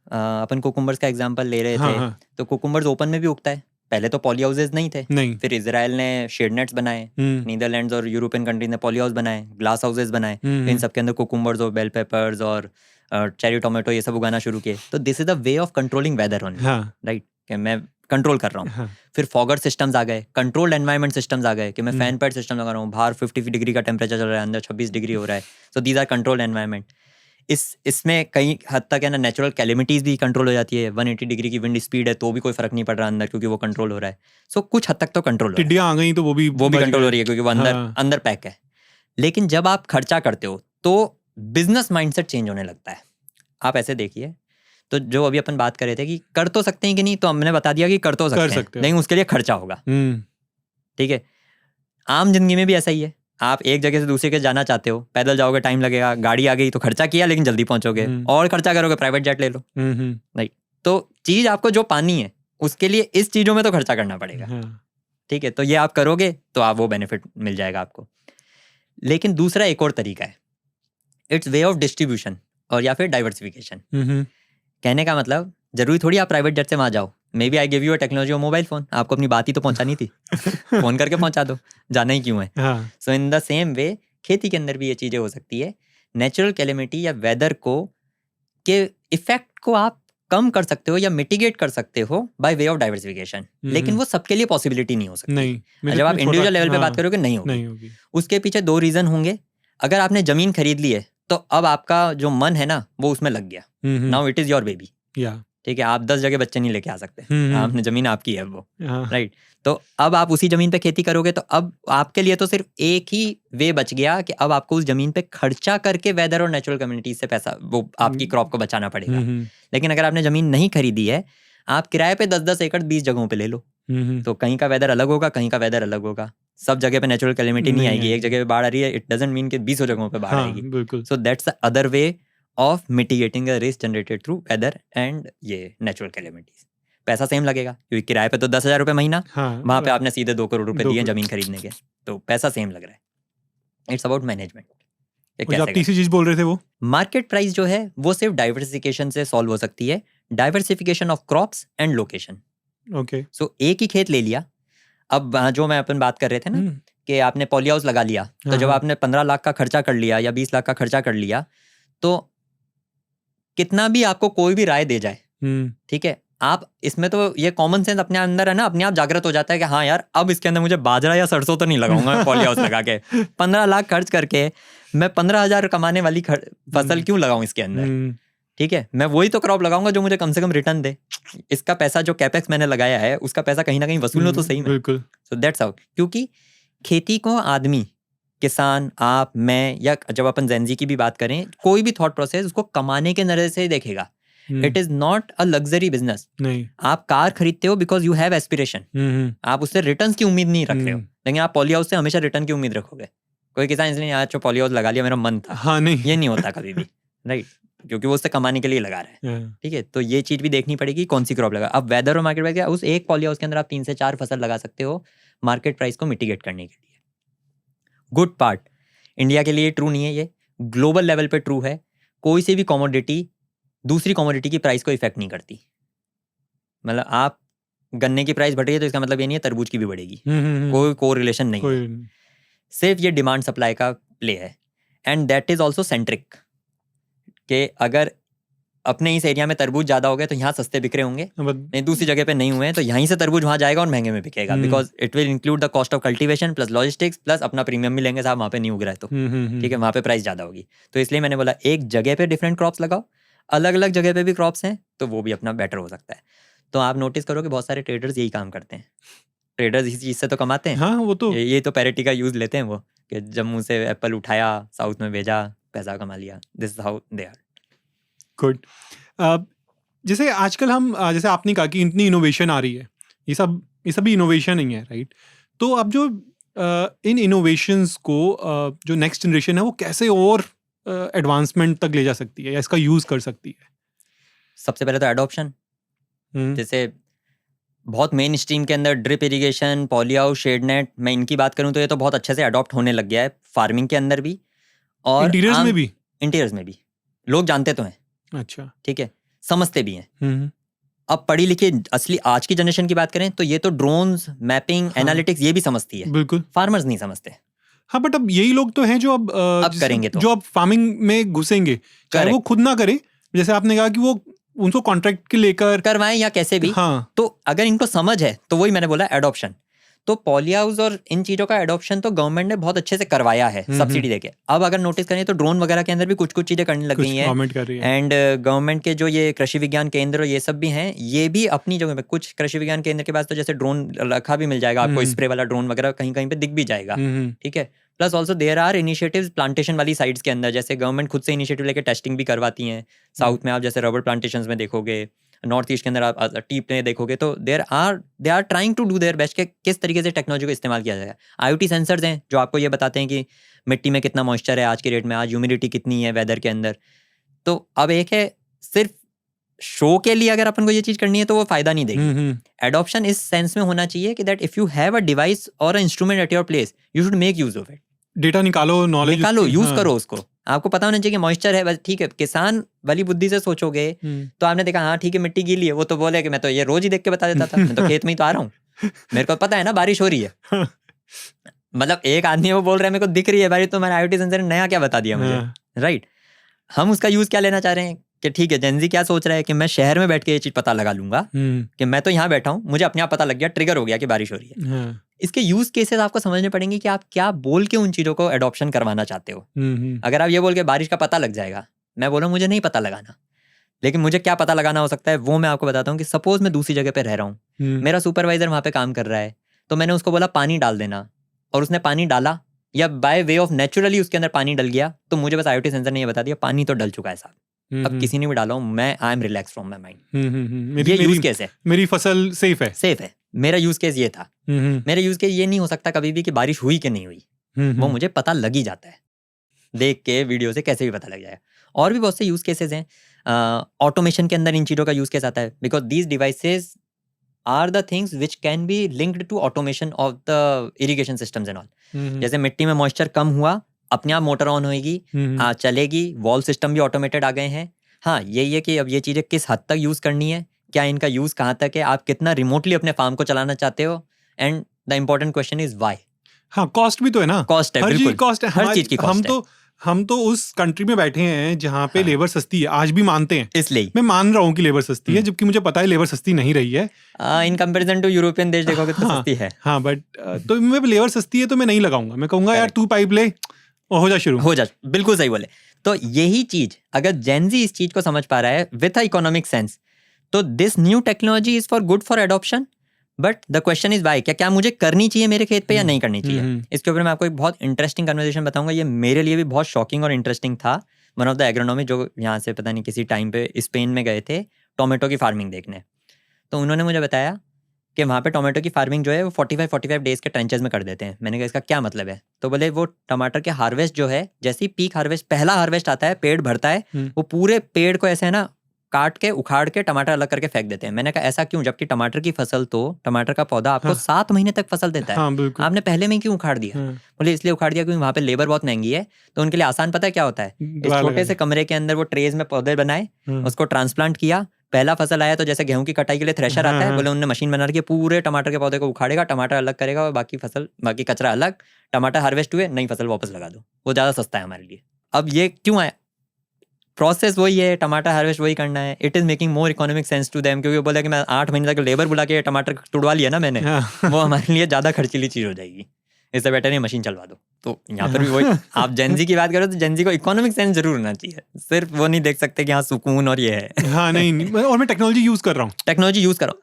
अपन कुकुम्बर्स का एग्जांपल ले रहे थे, तो कुकुम्बर्स ओपन में भी उगता है। पहले तो पॉली हाउसेज नहीं थे, फिर इजराइल ने शेड नेट्स बनाए, नीदरलैंड्स और यूरोपियन कंट्रीज ने पॉली हाउस बनाए, ग्लास हाउसेज बनाए, इन सब के अंदर कुकुम्बर्स और बेल पेपर्स और चेरी टोमेटो ये सब उगाना शुरू किए। तो this is the way of controlling weather only, right, कि मैं कंट्रोल कर रहा हूँ। फिर फॉगर सिस्टम्स आ गए, कंट्रोल्ड एनवायरनमेंट सिस्टम्स आ गए कि मैं फैन पैड सिस्टम लगा रहा हूँ, बाहर 50 डिग्री का टेम्परेचर चल रहा है, अंदर 26 डिग्री हो रहा है। So these are controlled environment. इसमें कई हद तक है ना नेचुरल कैलेमिटीज भी कंट्रोल हो जाती है। 180 डिग्री की विंड स्पीड है तो भी कोई फर्क नहीं पड़ रहा अंदर, क्योंकि वो कंट्रोल हो रहा है। सो कुछ हद तक तो कंट्रोल हो रहा है। टिड्डियां आ गई तो वो भी कंट्रोल हो रही है, क्योंकि वो अंदर पैक है। लेकिन जब आप खर्चा करते हो तो बिजनेस माइंडसेट चेंज होने लगता है। आप ऐसे देखिए, तो जो अभी अपन बात कर रहे थे कि कर तो सकते हैं कि नहीं, तो हमने बता दिया कि कर तो सकते हैं, लेकिन उसके लिए खर्चा होगा, ठीक है। आम जिंदगी में भी ऐसा ही है। आप एक जगह से दूसरी जगह जाना चाहते हो, पैदल जाओगे, टाइम लगेगा, गाड़ी आ गई तो खर्चा किया लेकिन जल्दी पहुंचोगे, और खर्चा करोगे प्राइवेट जेट ले लो, नहीं। तो चीज आपको जो पानी है उसके लिए इस चीजों में तो खर्चा करना पड़ेगा, ठीक है। तो ये आप करोगे तो आप वो बेनिफिट मिल जाएगा आपको। लेकिन दूसरा एक और तरीका है, इट्स वे ऑफ डिस्ट्रीब्यूशन और या फिर डाइवर्सिफिकेशन। कहने का मतलब जरूरी थोड़ी आप प्राइवेट जेट से वहां जाओ। Maybe I give you a technology और मोबाइल फोन, आपको अपनी बात ही तो पहुंचानी थी, फोन करके पहुंचा दो, जाना ही क्यों है। सो इन द सेम वे खेती के अंदर भी ये चीजें हो सकती है। नेचुरल कैलेमिटी या वेदर को के इफेक्ट को आप कम कर सकते हो या मिटिगेट कर सकते हो बाय वे ऑफ डाइवर्सिफिकेशन, लेकिन वो सबके लिए पॉसिबिलिटी नहीं हो सकती। जब आप इंडिविजुअल लेवल पे बात करोगे नहीं होगी। उसके पीछे 2 रीजन होंगे। अगर आपने जमीन खरीद ली है तो अब आपका जो मन है ना वो उसमें लग गया, now it is your baby, ठीक है। आप 10 जगह बच्चे नहीं लेके आ सकते, आपने जमीन आपकी है वो, राइट। तो अब आप उसी जमीन पे खेती करोगे, तो अब आपके लिए तो सिर्फ एक ही वे बच गया कि अब आपको उस जमीन पे खर्चा करके वेदर और नेचुरल कम्युनिटीज से पैसा, वो आपकी क्रॉप को बचाना पड़ेगा। लेकिन अगर आपने जमीन नहीं खरीदी है, आप किराए पे 10-10 एकड़ 20 जगहों पे ले लो, तो कहीं का वेदर अलग होगा, कहीं का वेदर अलग होगा। सब जगह पे नेचुरल कैलेमिटी नहीं आएगी। एक जगह पे बाढ़ आ रही है, इट डजंट मीन कि 20 जगहों पे बाढ़ आएगी। So that's the other way of mitigating the risk generated through weather and ये नेचुरल कैलेमिटीज। पैसा सेम लगेगा, क्योंकि किराए पे तो 10,000 रुपये महीना, वहां पे आपने सीधे 2 करोड़ रुपए दिए जमीन खरीदने के, तो पैसा सेम लग रहा है। It's about management. आप तीसरी चीज बोल रहे थे वो मार्केट प्राइस जो है वो सिर्फ डाइवर्सिफिकेशन से सॉल्व हो सकती है, diversification of crops and location. Okay, so एक ही खेत ले लिया। अब जो मैं अपन बात कर रहे थे ना कि आपने पॉली हाउस लगा लिया, तो जब आपने 15 लाख का खर्चा कर लिया या 20 लाख का खर्चा कर लिया, तो कितना भी आपको कोई भी राय दे जाए, ठीक है, आप इसमें तो ये कॉमन सेंस अपने अंदर है ना, अपने आप जागृत हो जाता है कि हाँ यार, अब इसके अंदर मुझे बाजरा या सरसों तो नहीं लगाऊंगा पॉली हाउस लगा के। 15 लाख खर्च करके मैं 15,000 कमाने वाली फसल क्यों लगाऊं इसके अंदर, ठीक है। मैं वही तो क्रॉप लगाऊंगा जो मुझे कम से कम रिटर्न दे। इसका पैसा जो कैपेक्स मैंने लगाया है उसका पैसा कहीं ना कहीं वसूल लो तो सही में। बिल्कुल। सो दैट्स हाउ, क्योंकि खेती को आदमी किसान, आप, मैं, या जब अपन जेनजी की भी बात करें, कोई भी थॉट प्रोसेस उसको कमाने के नजर से देखेगा. It is not a luxury business. नहीं. आप कार खरीदते हो बिकॉज यू हैव एस्पिरेशन. आप उससे रिटर्न की उम्मीद नहीं रख रहे हो, लेकिन आप पॉली हाउस से हमेशा रिटर्न की उम्मीद रखोगे. कोई किसान इसलिए आज जो पॉली हाउस लगा लिया मेरा मन था, हाँ, नहीं, ये नहीं होता कभी भी, राइट? क्योंकि वो उससे कमाने के लिए लगा रहा है. ठीक है, तो ये चीज भी देखनी पड़ेगी कौन सी क्रॉप लगा. अब वेदर और मार्केट प्राइस, उस एक पॉली हाउस के अंदर आप 3 से 4 फसल लगा सकते हो मार्केट प्राइस को मिटिगेट करने के लिए. गुड पार्ट, इंडिया के लिए ट्रू नहीं है, ये ग्लोबल लेवल पे ट्रू है. कोई सी भी कमोडिटी दूसरी कमोडिटी की प्राइस को इफेक्ट नहीं करती. मतलब आप गन्ने की प्राइस बढ़ रही है तो इसका मतलब ये नहीं है तरबूज की भी बढ़ेगी. कोई कोरिलेशन नहीं है. सिर्फ ये डिमांड सप्लाई का प्ले है. And that is also centric, कि अगर अपने इस एरिया में तरबूज ज्यादा हो गए तो यहाँ सस्ते बिक रहे होंगे, नहीं दूसरी जगह पे नहीं हुए हैं तो यहीं से तरबूज वहाँ जाएगा और महंगे में बिकेगा. Because it will include the cost of cultivation plus logistics plus अपना प्रीमियम भी लेंगे साहब, वहाँ पे नहीं उग रहा है तो ठीक है, वहाँ पे प्राइस ज्यादा होगी. तो इसलिए मैंने बोला एक जगह पे डिफरेंट क्रॉप्स लगाओ, अलग अलग जगह पे भी क्रॉप्स हैं तो वो भी अपना बेटर हो सकता है. तो आप नोटिस करो कि बहुत सारे ट्रेडर्स यही काम करते हैं. ट्रेडर्स इस चीज से तो कमाते हैं. हाँ, वो तो ये तो पैरिटी का यूज लेते हैं वो, कि जम्मू से एप्पल उठाया, साउथ में भेजा, पैसा कमा लिया. This is how they are. Good. जैसे आजकल हम जैसे आपने कहा कि इतनी इनोवेशन आ रही है, ये सब भी इनोवेशन ही है, राइट? तो अब जो इन इनोवेशंस को जो नेक्स्ट जनरेशन है वो कैसे और एडवांसमेंट तक ले जा सकती है या इसका यूज कर सकती है? सबसे पहले तो एडॉप्शन. जैसे बहुत मेन स्ट्रीम के अंदर drip irrigation, poly house, shade net, मैं इनकी बात करूं तो ये तो बहुत अच्छे से अडॉप्ट होने लग गया है फार्मिंग के अंदर भी और इंटीरियर्स में भी. इंटीरियर्स में भी लोग जानते तो हैं. अच्छा. ठीक है, समझते भी हैं. अब पढ़ी लिखी असली आज की जनरेशन की बात करें तो ये तो ड्रोन्स, मैपिंग, एनालिटिक्स ये भी समझती है. बिल्कुल. फार्मर्स नहीं समझते. हाँ, बट अब यही लोग तो हैं जो अब करेंगे, तो जो अब फार्मिंग में घुसेंगे, चाहे वो खुद ना करें. जैसे आपने कहा कि वो उनको कॉन्ट्रैक्ट के लेकर करवाएं या कैसे भी. हाँ. तो अगर इनको समझ है तो वही मैंने बोला एडॉप्शन. तो पॉली हाउस और इन चीजों का एडॉप्शन तो गवर्नमेंट ने बहुत अच्छे से करवाया है सब्सिडी देके. अब अगर नोटिस करें तो ड्रोन वगैरह के अंदर भी कुछ चीजें करने लग गई हैं. एंड गवर्नमेंट के जो ये कृषि विज्ञान केंद्र ये सब भी हैं, ये भी अपनी जगह पे कुछ कृषि विज्ञान केंद्र के पास तो जैसे ड्रोन रखा भी मिल जाएगा आपको, स्प्रे वाला ड्रोन वगैरह कहीं कहीं पे दिख भी जाएगा. ठीक है. Plus also there are initiatives plantation वाली साइड्स के अंदर, जैसे गवर्नमेंट खुद से इनिशिएटिव लेके टेस्टिंग भी करवाती हैं. साउथ में आप जैसे रबर प्लांटेशंस में देखोगे, नॉर्थ ईस्ट के अंदर आप टी में देखोगे तो they are trying to do their best के किस तरीके से टेक्नोलॉजी को इस्तेमाल किया जाएगा. IoT सेंसर्स हैं जो आपको ये बताते हैं कि मिट्टी में कितना मॉइस्चर है आज के डेट में, आज ह्यूमिडिटी कितनी है वेदर के अंदर. तो अब एक है सिर्फ शो के लिए अगर अपन को ये चीज करनी है तो वो फायदा नहीं देगी. एडॉप्शन इस सेंस में होना चाहिए कि that if you have a device और instrument at your place you should make use of it. Data निकालो, नॉलेज निकालो, यूज करो उसको. आपको पता होना चाहिए कि मॉइस्चर है बस, ठीक है. किसान वाली बुद्धि से सोचोगे तो आपने देखा हाँ ठीक है मिट्टी गीली है, वो तो बोले कि मैं तो ये रोज ही देख के बता देता था, मैं तो खेत में ही तो आ रहा हूँ, मेरे को पता है ना बारिश हो रही है. मतलब एक आदमी वो बोल रहा है मेरे को दिख रही है बारिश, तो मैंने IoT सेंसर ने नया क्या बता दिया मुझे, राइट? हम उसका यूज क्या लेना चाह रहे हैं कि ठीक है जेनजी क्या सोच रहा है कि मैं शहर में बैठ के ये चीज पता लगा लूंगा कि मैं तो यहाँ बैठा हूँ, मुझे अपने आप पता लग गया, ट्रिगर हो गया कि बारिश हो रही है. इसके यूज केसेस आपको समझने पड़ेंगे कि आप क्या बोल के उन चीजों को एडॉप्शन करवाना चाहते हो. अगर आप ये बोल के बारिश का पता लग जाएगा, मैं बोल रहा हूँ मुझे नहीं पता लगाना, लेकिन मुझे क्या पता लगाना हो सकता है वो मैं आपको बताता हूँ. कि सपोज मैं दूसरी जगह पे रह रहा हूँ, मेरा सुपरवाइजर वहां पे काम कर रहा है, तो मैंने उसको बोला पानी डाल देना, और उसने पानी डाला या बाय वे ऑफ नेचुरली उसके अंदर पानी डल गया, तो मुझे बस IoT सेंसर ने ये बता दिया पानी तो डल चुका है साहब, अब किसी ने भी डाला हूँ, मैं I am relax from my mind. ये यूज केस है, मेरी फसल सेफ है. मेरा यूज केस ये था. मेरा यूज केस ये नहीं हो सकता कभी भी कि बारिश हुई कि नहीं हुई, वो मुझे पता लग ही जाता है देख के वीडियो से, कैसे भी पता लग जाएगा. और भी बहुत से यूज केसेस हैं. ऑटोमेशन के अंदर इन चीजों का यूज केस आता है, because these devices are the things which can be linked to automation of the irrigation systems and all. जैसे मिट्टी में मॉइस्चर कम हुआ, अपने आप मोटर ऑन होगी, चलेगी, वॉल सिस्टम भी ऑटोमेटेड आ गए हैं. हाँ यही है कि अब ये चीजें किस हद तक यूज करनी है, क्या इनका यूज कहाँ तक है, आप कितना रिमोटली अपने फार्म को चलाना चाहते हो, and the important question is why. हाँ, कॉस्ट भी तो है ना. कॉस्ट है, हर बिल्कुल चीज कॉस्ट है. हर चीज की कॉस्ट है. हम तो उस कंट्री में बैठे हैं जहाँ पे लेबर सस्ती है, आज भी मानते हैं. इसलिए मैं मान रहा हूँ कि लेबर सस्ती है, जबकि मुझे पता है लेबर सस्ती नहीं रही है. इन कंपैरिजन टू यूरोपियन देश देखोगे तो सस्ती है. हाँ, बट तो मैं लेबर सस्ती है तो मैं नहीं लगाऊंगा, मैं कहूंगा यार तू पाइप ले और हो जा शुरू. हो जा, बिल्कुल सही बोले. तो यही चीज अगर जेनजी इस चीज को समझ पा रहा है विथ अ इकोनॉमिक सेंस, तो this new technology is for good for adoption, but the question is why, क्या मुझे करनी चाहिए मेरे खेत पे या नहीं करनी चाहिए। इसके ऊपर मैं आपको एक बहुत इंटरेस्टिंग कन्वर्सेशन बताऊंगा, ये मेरे लिए भी बहुत शॉकिंग और इंटरेस्टिंग था। वन ऑफ द एग्रोनॉमी जो यहाँ से पता नहीं किसी टाइम पे स्पेन में गए थे टोमेटो की फार्मिंग देखने, तो उन्होंने मुझे बताया कि वहाँ पे टोमेटो की फार्मिंग जो है वो 45 डेज के ट्रेंचेस में कर देते हैं। मैंने कहा इसका क्या मतलब है, तो बोले वो टमाटर के हार्वेस्ट जो है, जैसे ही पीक हार्वेस्ट पहला हार्वेस्ट आता है, पेड़ भरता है, वो पूरे पेड़ को ऐसे है ना काट के उखाड़ के टमाटर अलग करके फेंक देते हैं। मैंने कहा ऐसा क्यों, जबकि टमाटर की फसल तो टमाटर का पौधा आपको 7 महीने तक फसल देता है, आपने पहले में क्यों उखाड़ दिया। बोले इसलिए उखाड़ दिया क्योंकि वहाँ पे लेबर बहुत महंगी है, तो उनके लिए आसान पता है क्या होता है, इस छोटे से कमरे के अंदर वो ट्रेज में पौधे बनाए, उसको ट्रांसप्लांट किया, पहला फसल आया तो जैसे गेहूं की कटाई के लिए थ्रेशर आता है, बोले उन्होंने मशीन बना रखी है, पूरे टमाटर के पौधे को उखाड़ेगा, टमाटर अलग करेगा और बाकी कचरा अलग, टमाटर हार्वेस्ट हुए, नई फसल वापस लगा दो, वो ज्यादा सस्ता है हमारे लिए। अब ये क्यों आया, प्रोसेस वही है, टमाटर हार्वेस्ट वही करना है, it is making more economic sense to them, क्योंकि बोला कि मैं 8 महीने तक लेबर बुला के टमाटर तुड़वा लिया ना मैंने, वो हमारे लिए ज्यादा खर्चीली चीज हो जाएगी, इससे बेटर है मशीन चलवा दो। तो यहाँ पर भी वही, आप जेनजी की बात करो तो जेनजी को इकोनॉमिक सेंस जरूर होना चाहिए, सिर्फ वो नहीं देख सकते कि हाँ सुकून और ये है। हाँ नहीं, और मैं टेक्नोलॉजी यूज कर रहा हूँ, टेक्नोलॉजी यूज करो,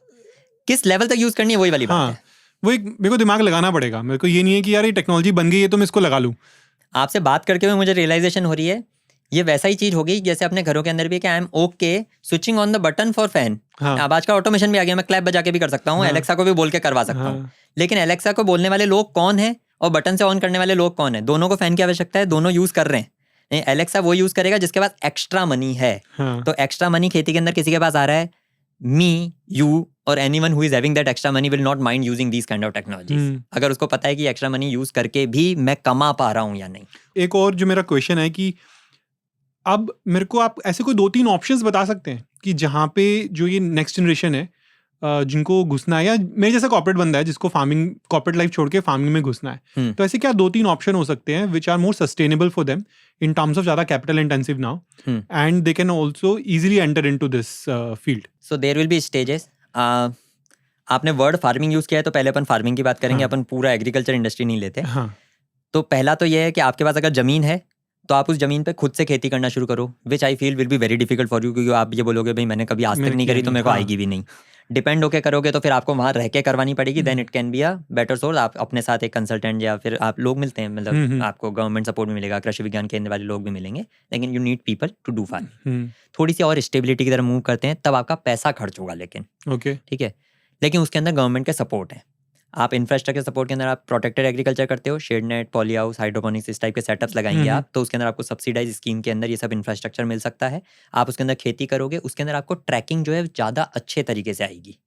किस लेवल तक यूज करनी है वही वाली बात है। वो एक मेरे को दिमाग लगाना पड़ेगा, मेरे को ये नहीं है कि यार ये टेक्नोलॉजी बन गई है तो मैं इसको लगा लूँ। आपसे बात करके हुए मुझे रियलाइजेशन हो रही है, ये वैसा ही चीज हो गई जैसे अपने घरों के अंदर भी, I am okay switching on the button for fan. अब आज का ऑटोमेशन भी आ गया, मैं क्लैप बजा के भी कर सकता हूँ, एलेक्सा को भी बोल के करवा सकता हूँ, लेकिन एलेक्सा को बोलने वाले लोग कौन है और बटन से ऑन करने वाले लोग कौन है, दोनों को फैन की आवश्यकता है, दोनों यूज कर रहे हैं। नहीं, एलेक्सा वो यूज करेगा जिसके पास एक्स्ट्रा मनी है, तो एक्स्ट्रा मनी खेती के अंदर किसी के पास आ रहा है, मी, यू और anyone who is having that extra money will not mind using these kind of technologies, अगर उसको पता है कि एक्स्ट्रा मनी यूज करके भी मैं कमा पा रहा हूँ या नहीं। एक और जो मेरा क्वेश्चन है कि अब मेरे को आप ऐसे कोई 2-3 ऑप्शंस बता सकते हैं कि जहाँ पे जो ये नेक्स्ट जनरेशन है जिनको घुसना है, या मेरे जैसा कॉर्पोरेट बंदा है जिसको फार्मिंग कॉर्पोरेट लाइफ छोड़ के फार्मिंग में घुसना है, तो ऐसे क्या 2-3 ऑप्शन हो सकते हैं which are more sustainable for them in terms of ज़्यादा capital intensive now and they can also easily enter into this field. So there will be stages. आपने वर्ड फार्मिंग यूज किया है तो पहले अपन फार्मिंग की बात करेंगे, अपन पूरा एग्रीकल्चर इंडस्ट्री नहीं लेते। तो पहला तो ये है कि आपके पास अगर जमीन है तो आप उस जमीन पे खुद से खेती करना शुरू करो, which I feel will be very difficult for you, क्योंकि आप ये बोलोगे भाई मैंने कभी आज तक नहीं करी तो मेरे को आएगी भी नहीं। डिपेंड होके करोगे तो फिर आपको वहाँ रह के करवानी पड़ेगी, then it can be a better source. आप अपने साथ एक कंसल्टेंट या फिर आप लोग मिलते हैं, मतलब आपको गवर्नमेंट सपोर्ट भी मिलेगा, कृषि विज्ञान केंद्र वाले लोग भी मिलेंगे, लेकिन you need people to do farming. थोड़ी सी और स्टेबिलिटी की तरफ मूव करते हैं तब आपका पैसा खर्च होगा, लेकिन ठीक है, लेकिन उसके अंदर गवर्नमेंट के सपोर्ट है। आप इंफ्रास्ट्रक्चर सपोर्ट के अंदर आप प्रोटेक्टेड एग्रीकल्चर करते हो, shade net, poly house, hydroponics, इस टाइप के सेटअप्स लगाएंगे आप, तो उसके अंदर आपको सब्सिडाइज स्कीम के अंदर ये सब इंफ्रास्ट्रक्चर मिल सकता है। आप उसके अंदर खेती करोगे, उसके अंदर आपको ट्रैकिंग जो है ज़्यादा अच्छे तरीके से आएगी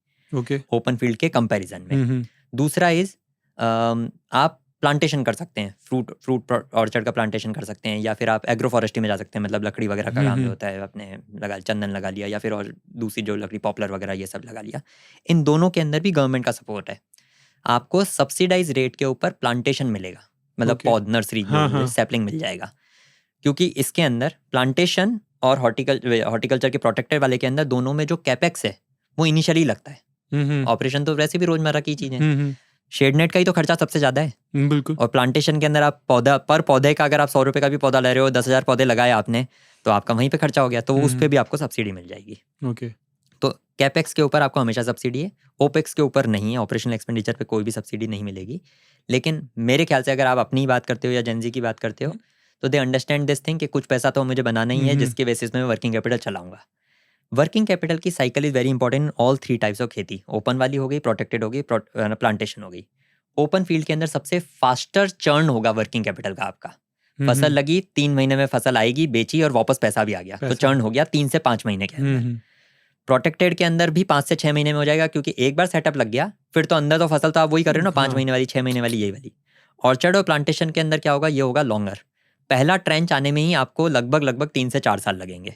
ओपन फील्ड के कंपैरिजन में। दूसरा इज आप प्लांटेशन कर सकते हैं, फ्रूट ऑर्चर्ड का प्लांटेशन कर सकते हैं, या फिर आप एग्रो फॉरेस्ट्री में जा सकते हैं, मतलब लकड़ी वगैरह का काम होता है, आपने चंदन लगा लिया या फिर और दूसरी जो लकड़ी पॉपुलर वगैरह ये सब लगा लिया। इन दोनों के अंदर भी गवर्नमेंट का सपोर्ट है, आपको सब्सिडाइज रेट के ऊपर प्लांटेशन मिलेगा, मतलब पौध नर्सरी सैपलिंग मिल जाएगा, क्योंकि इसके अंदर प्लांटेशन और हॉर्टिकल्चर के प्रोटेक्टेड वाले के अंदर दोनों में जो कैपेक्स है वो इनिशियली लगता है। ऑपरेशन तो वैसे भी रोजमर्रा की चीज है, शेड नेट का ही तो खर्चा सबसे ज्यादा है, बिल्कुल। और प्लांटेशन के अंदर आप पौधे का अगर आप 100 रुपए का भी पौधा ले रहे हो, 10,000 पौधे लगाए आपने, तो आपका वहीं पे खर्चा हो गया, तो उस पे भी आपको सब्सिडी मिल जाएगी। तो कैपेक्स के ऊपर आपको हमेशा सब्सिडी है, ओपेक्स के ऊपर नहीं है, ऑपरेशनल एक्सपेंडिचर पे कोई भी सब्सिडी नहीं मिलेगी। लेकिन मेरे ख्याल से अगर आप अपनी बात करते हो या जेनजी की बात करते हो, तो दे अंडरस्टैंड दिस थिंग कि कुछ पैसा तो मुझे बनाना ही है जिसके बेसिस में मैं वर्किंग कैपिटल चलाऊंगा। वर्किंग कैपिटल की cycle is very important in all 3 types of खेती। ओपन वाली हो गई, प्रोटेक्टेड हो गई, प्लांटेशन हो गई। ओपन फील्ड के अंदर सबसे फास्टर चर्न होगा वर्किंग कैपिटल का आपका। फसल लगी, 3 महीने में फसल आएगी, बेची और वापस पैसा भी आ गया, तो चर्न हो गया 3 से 5 महीने के अंदर। प्रोटेक्टेड के अंदर भी 5 से 6 महीने में हो जाएगा, क्योंकि एक बार सेटअप लग गया फिर तो अंदर तो फसल तो आप वही कर रहे हो ना, 5 महीने वाली, 6 महीने वाली, यही वाली। ऑर्चर्ड और प्लांटेशन के अंदर क्या होगा, ये होगा लॉन्गर। पहला ट्रेंच आने में ही आपको लगभग 3 से 4 साल लगेंगे,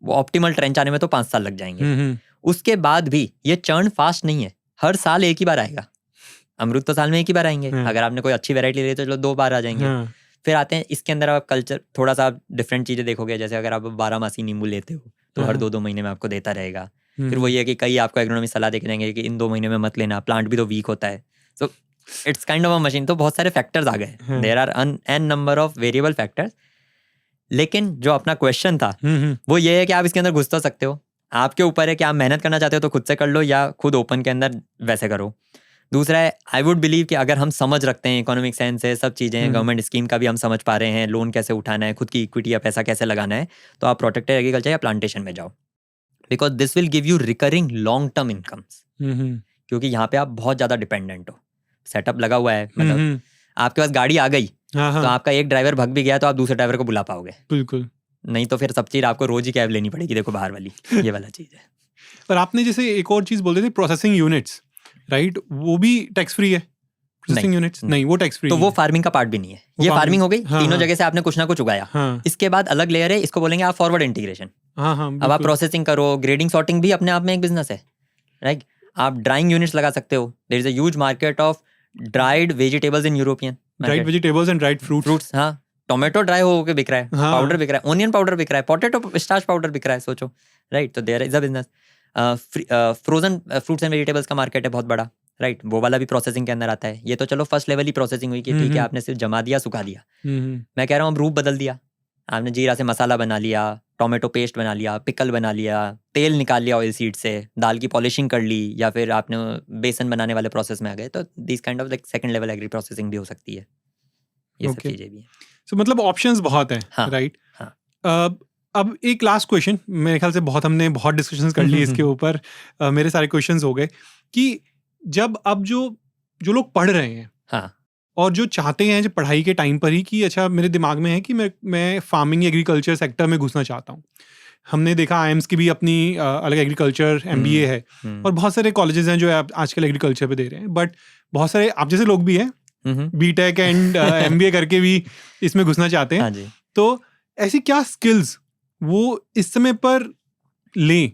वो ऑप्टिमल ट्रेंच आने में तो 5 साल लग जाएंगे। उसके बाद भी ये चर्न फास्ट नहीं है, हर साल एक ही बार आएगा। अमरूद तो साल में एक ही बार आएंगे, अगर आपने कोई अच्छी वैरायटी ले तो चलो 2 बार आ जाएंगे। फिर आते हैं इसके अंदर आप कल्चर, थोड़ा सा डिफरेंट चीजें देखोगे, जैसे अगर आप 12 नींबू लेते हो तो हर 2-2 महीने में आपको देता रहेगा। फिर वो ये है कि कई आपको एग्रोनॉमी सलाह देके जाएंगे कि इन 2 महीने में मत लेना, प्लांट भी तो वीक होता है। So it's kind of a machine. तो बहुत सारे फैक्टर्स आ गए, there are an number of variable factors. लेकिन जो अपना क्वेश्चन था वो ये है कि आप इसके अंदर घुस तो सकते हो, आपके ऊपर है कि आप मेहनत करना चाहते हो तो खुद से कर लो या खुद ओपन के अंदर वैसे करो। दूसरा है, आई वुड बिलीव कि अगर हम समझ रखते हैं, इकोनॉमिक सेंस है, सब चीज़ें हैं, गवर्नमेंट स्कीम का भी हम समझ पा रहे हैं, लोन कैसे उठाना है, खुद की इक्विटी या पैसा कैसे लगाना है, तो आप प्रोटेक्टेड एग्रीकल्चर या प्लांटेशन में जाओ, because this will give you recurring long term incomes. क्योंकि यहाँ पे आप बहुत ज़्यादा डिपेंडेंट हो, सेटअप लगा हुआ है, मतलब आपके पास गाड़ी आ गई तो आपका एक ड्राइवर भग भी गया तो आप दूसरे ड्राइवर को बुला पाओगे, बिल्कुल, नहीं तो फिर सब चीज़ आपको रोज ही कैब लेनी पड़ेगी, देखो बाहर वाली ये वाला चीज़ है। पर आपने जैसे एक और चीज़ बोल रहे थे, प्रोसेसिंग यूनिट्स, राइट, वो भी टैक्स फ्री है? प्रोसेसिंग यूनिट्स नहीं, वो टैक्स फ्री तो वो फार्मिंग का पार्ट भी नहीं है, ये फार्मिंग हो गई, तीनों जगह से आपने कुछ ना कुछ उगाया। इसके बाद अलग लेयर है, इसको बोलेंगे आप फॉरवर्ड इंटीग्रेशन। अब आप प्रोसेसिंग करो, ग्रेडिंग सॉर्टिंग भी अपने आप में एक बिजनेस है, राइट। आप ड्राइंग यूनिट्स लगा सकते हो, there is a huge market of dried vegetables in European, dried vegetables and dried fruits. हाँ, टोमेटो ड्राई होके बिक रहा है, पाउडर बिक रहा है, ओनियन पाउडर बिक रहा है, पोटैटो स्टार्च पाउडर बिक रहा है, सोचो, राइट। तो there is a business. Frozen fruits and vegetables का मार्केट है बहुत बड़ा, राइट, वो वाला भी प्रोसेसिंग के अंदर आता है। ये तो चलो फर्स्ट लेवल ही प्रोसेसिंग हुई कि ठीक है आपने सिर्फ जमा दिया, सुखा दिया। मैं कह रहा हूँ अब रूप बदल दिया, आपने जीरा से मसाला बना लिया, टोमेटो पेस्ट बना लिया, पिकल बना लिया, तेल निकाल लिया ऑयल सीड से, दाल की पॉलिशिंग कर ली, या फिर आपने बेसन बनाने वाले प्रोसेस में आ गए, तो this kind of like second level agri processing भी हो सकती है, ये सब चीजें भी हैं। सो मतलब ऑप्शंस बहुत हैं, राइट। अब एक लास्ट क्वेश्चन, मेरे ख्याल से हमने बहुत डिस्कशंस कर ली इसके ऊपर, मेरे सारे क्वेश्चंस हो गए कि जब अब जो लोग पढ़ रहे हैं, हाँ, और जो चाहते हैं जो पढ़ाई के टाइम पर ही कि अच्छा मेरे दिमाग में है कि मैं फार्मिंग एग्रीकल्चर सेक्टर में घुसना चाहता हूँ। हमने देखा आईएम्स की भी अपनी अलग एग्रीकल्चर एमबीए है, और बहुत सारे कॉलेजेस हैं जो आजकल एग्रीकल्चर पे दे रहे हैं, बट बहुत सारे आप जैसे लोग भी हैं बीटेक एंड एमबीए करके भी इसमें घुसना चाहते हैं। तो ऐसी क्या स्किल्स वो इस समय पर लें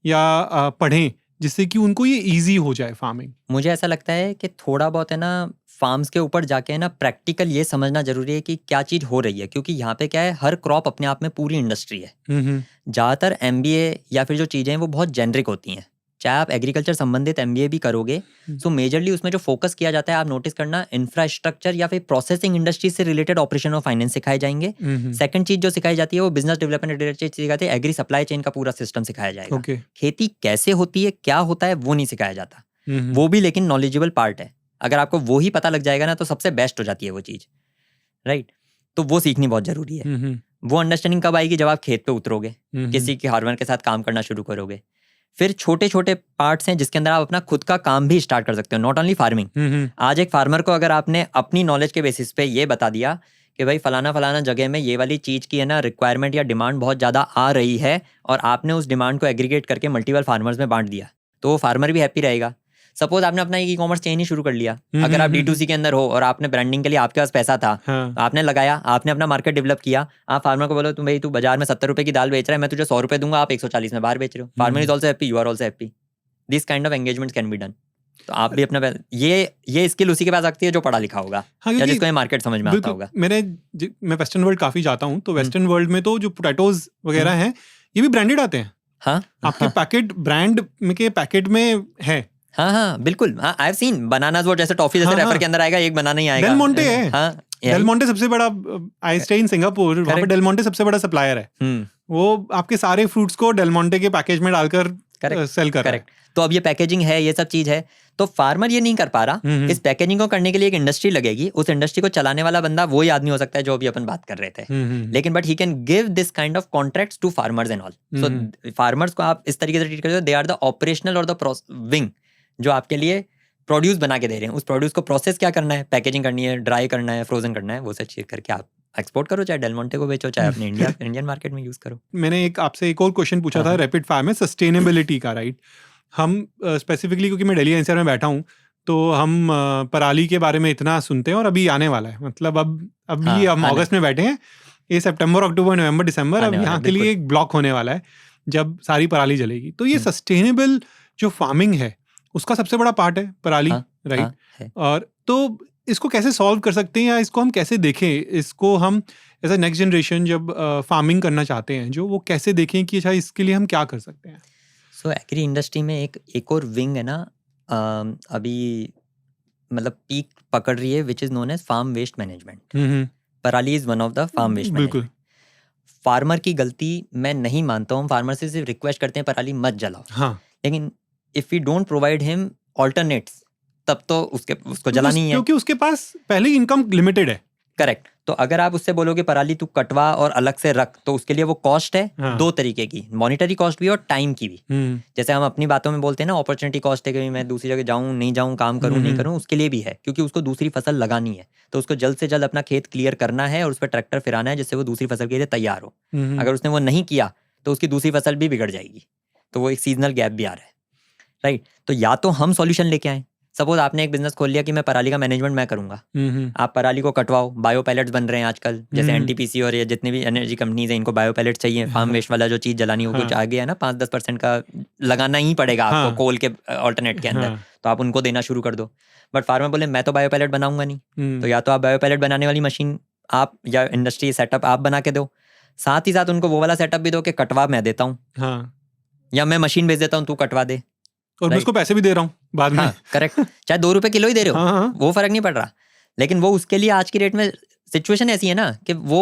या पढ़ें जिससे कि उनको ये इजी हो जाए फार्मिंग? मुझे ऐसा लगता है कि थोड़ा बहुत है ना, फार्म्स के ऊपर जाके है ना, प्रैक्टिकल ये समझना जरूरी है कि क्या चीज़ हो रही है, क्योंकि यहाँ पे क्या है, हर क्रॉप अपने आप में पूरी इंडस्ट्री है। ज़्यादातर एमबीए या फिर जो चीज़ें हैं वो बहुत जेनरिक होती हैं, चाहे आप एग्रीकल्चर संबंधित एमबीए भी करोगे, सो मेजरली उसमें जो फोकस किया जाता है, आप नोटिस करना, इंफ्रास्ट्रक्चर या फिर प्रोसेसिंग इंडस्ट्री से रिलेटेड ऑपरेशन और फाइनेंस सिखाए जाएंगे। सेकंड चीज जो सिखाई जाती है वो बिजनेस डेवलपमेंट रिलेटेड चीज सिखाते हैं, एग्री सप्लाई चेन का पूरा सिस्टम सिखाया जाएगा। खेती कैसे होती है, क्या होता है, वो नहीं सिखाया जाता, वो भी लेकिन नॉलेजेबल पार्ट है। अगर आपको वो ही पता लग जाएगा ना तो सबसे बेस्ट हो जाती है वो चीज, राइट। तो वो सीखनी बहुत जरूरी है। वो अंडरस्टैंडिंग कब आएगी, जब आप खेत पे उतरोगे, किसी के फार्मर के साथ काम करना शुरू करोगे। फिर छोटे छोटे पार्ट्स हैं जिसके अंदर आप अपना खुद का काम भी स्टार्ट कर सकते हो, नॉट ओनली फार्मिंग। आज एक फार्मर को अगर आपने अपनी नॉलेज के बेसिस पे ये बता दिया कि भाई फलाना जगह में ये वाली चीज की है ना रिक्वायरमेंट या डिमांड बहुत ज्यादा आ रही है, और आपने उस डिमांड को एग्रीगेट करके मल्टीपल फार्मर्स में बांट दिया, तो वो फार्मर भी हैप्पी रहेगा। सपोज आपने अपना ई कॉमर्स चेन ही शुरू कर लिया, अगर आप D2C के अंदर हो और आपने ब्रांडिंग के लिए आपके पास पैसा था, आपने लगाया, आपने अपना मार्केट डेवलप किया, आप फार्मर को बोलो तुम भाई तू बाजार में 70 रुपए की दाल बेच रहा है, मैं तुझे 100 रुपए दूंगा, आप 140 में बाहर बेच रहे हो, farmer is also happy, you are also happy. This kind of engagement can be done. तो आप भी अपना ये स्किल उसी के पास आती है जो पढ़ा लिखा होगा, या जिसको ये मार्केट समझ में आता होगा। मैं वेस्टर्न वर्ल्ड काफी जाता हूँ, तो वेस्टर्न वर्ल्ड में तो जो पोटैटोज वगैरह हैं ये भी ब्रांडेड आते हैं। हाँ, आपके पैकेट ब्रांड के पैकेट में है। हाँ बिल्कुल। हाँ, आई हैव सीन बनानास, वो जैसे टॉफी जैसे रैपर के अंदर आएगा, एक बनाना ही आएगा। डेल मोंटे है। हाँ, डेल मोंटे सबसे बड़ा, आई स्टे इन सिंगापुर, वहाँ पे डेल मोंटे सबसे बड़ा सप्लायर है। वो आपके सारे फ्रूट्स को डेल मोंटे के पैकेज में डालकर सेल कर रहा है। तो अब ये पैकेजिंग है, ये सब चीज है, तो फार्मर ये नहीं कर पा रहा। इस पैकेजिंग को करने के लिए एक इंडस्ट्री लगेगी, उस इंडस्ट्री को चलाने वाला बंदा वही आदमी हो सकता है जो अभी अपन बात कर रहे थे, लेकिन but he can give this kind of contracts to farmers and all. So farmers को आप इस तरीके से ट्रीट करते हो, दे आर द ऑपरेशनल और द विंग जो आपके लिए प्रोड्यूस बना के दे रहे हैं। उस प्रोड्यूस को प्रोसेस क्या करना है, पैकेजिंग करनी है, ड्राई करना है, फ्रोजन करना है, वो सब चीज करके आप एक्सपोर्ट करो, चाहे डेल मोंटे को बेचो, चाहे अपने इंडियन मार्केट में यूज करो। मैंने आपसे एक और क्वेश्चन पूछा था रैपिड फायर में, सस्टेनेबिलिटी का, राइट। हम स्पेसिफिकली क्योंकि मैं दिल्ली एनसीआर में बैठा हूँ, तो हम पराली के बारे में इतना सुनते हैं, और अभी आने वाला है, मतलब अब ये हम अगस्त में बैठे हैं, ये सितंबर, अक्टूबर, नवंबर, दिसंबर, अब यहाँ के लिए एक ब्लॉक होने वाला है जब सारी पराली जलेगी। तो ये सस्टेनेबल जो फार्मिंग है उसका सबसे बड़ा पार्ट है पराली, राइट। और तो इसको कैसे सॉल्व कर सकते हैं, या इसको हम कैसे देखें, इसको हम एज अ नेक्स्ट जनरेशन जब फार्मिंग करना चाहते हैं जो, वो कैसे देखें कि अच्छा इसके लिए हम क्या कर सकते हैं? सो एग्री इंडस्ट्री में एक और विंग है ना, अभी मतलब पीक पकड़ रही है, which is known as farm waste management. पराली is one of the farm waste management. Farmer की गलती मैं नहीं मानता हूँ, फार्मर से सिर्फ रिक्वेस्ट करते हैं पराली मत जलाओ, हाँ, लेकिन if we don't provide him alternates तब तो उसको जलानी है, क्योंकि उसके पास पहले ही इनकम लिमिटेड है। करेक्ट। तो अगर आप उससे बोलोगे पराली तू कटवा और अलग से रख, तो उसके लिए वो कॉस्ट है, हाँ। दो तरीके की, मॉनिटरी कॉस्ट भी और टाइम की भी। जैसे हम अपनी बातों में बोलते हैं ना, अपॉर्चुनिटी कॉस्ट है कि मैं दूसरी जगह जाऊं नहीं जाऊं, काम करूं नहीं करूं, उसके लिए भी है, क्योंकि उसको दूसरी फसल लगानी है, तो उसको जल्द से जल्द अपना खेत क्लियर करना है और उस पर ट्रैक्टर फिराना है जिससे वो दूसरी फसल के लिए तैयार हो। अगर उसने वो नहीं किया तो उसकी दूसरी फसल भी बिगड़ जाएगी, तो वो एक सीजनल गैप भी आ रहा है, राइट। तो या तो हम सॉल्यूशन लेके आए, सपोज आपने एक बिजनेस खोल लिया कि मैं पराली का मैनेजमेंट मैं करूंगा, आप पराली को कटवाओ, बायो पैलेट्स बन रहे हैं आजकल, जैसे एनटीपीसी और ये जितनी भी एनर्जी कंपनीज हैं, इनको बायो पैलेट्स चाहिए, फार्म वेस्ट वाला जो चीज जलानी हो कुछ आगे है ना, 5-10% का लगाना ही पड़ेगा आपको कोल के ऑल्टरनेट के अंदर, तो आप उनको देना शुरू कर दो। बट फार्मर बोले मैं तो बायो पैलेट बनाऊंगा नहीं, तो या तो आप बायो पैलेट बनाने वाली मशीन आप या इंडस्ट्री सेटअप आप बना के दो, साथ ही साथ उनको वो वाला सेटअप भी दो कि कटवा मैं देता हूँ, या मैं मशीन भेज देता हूँ तू कटवा दे, और मैं उसको पैसे भी दे रहा हूँ बाद में। करेक्ट, चाहे 2 रुपए किलो ही दे रहे हो, वो फर्क नहीं पड़ रहा, लेकिन वो उसके लिए आज की डेट में सिचुएशन ऐसी है ना कि वो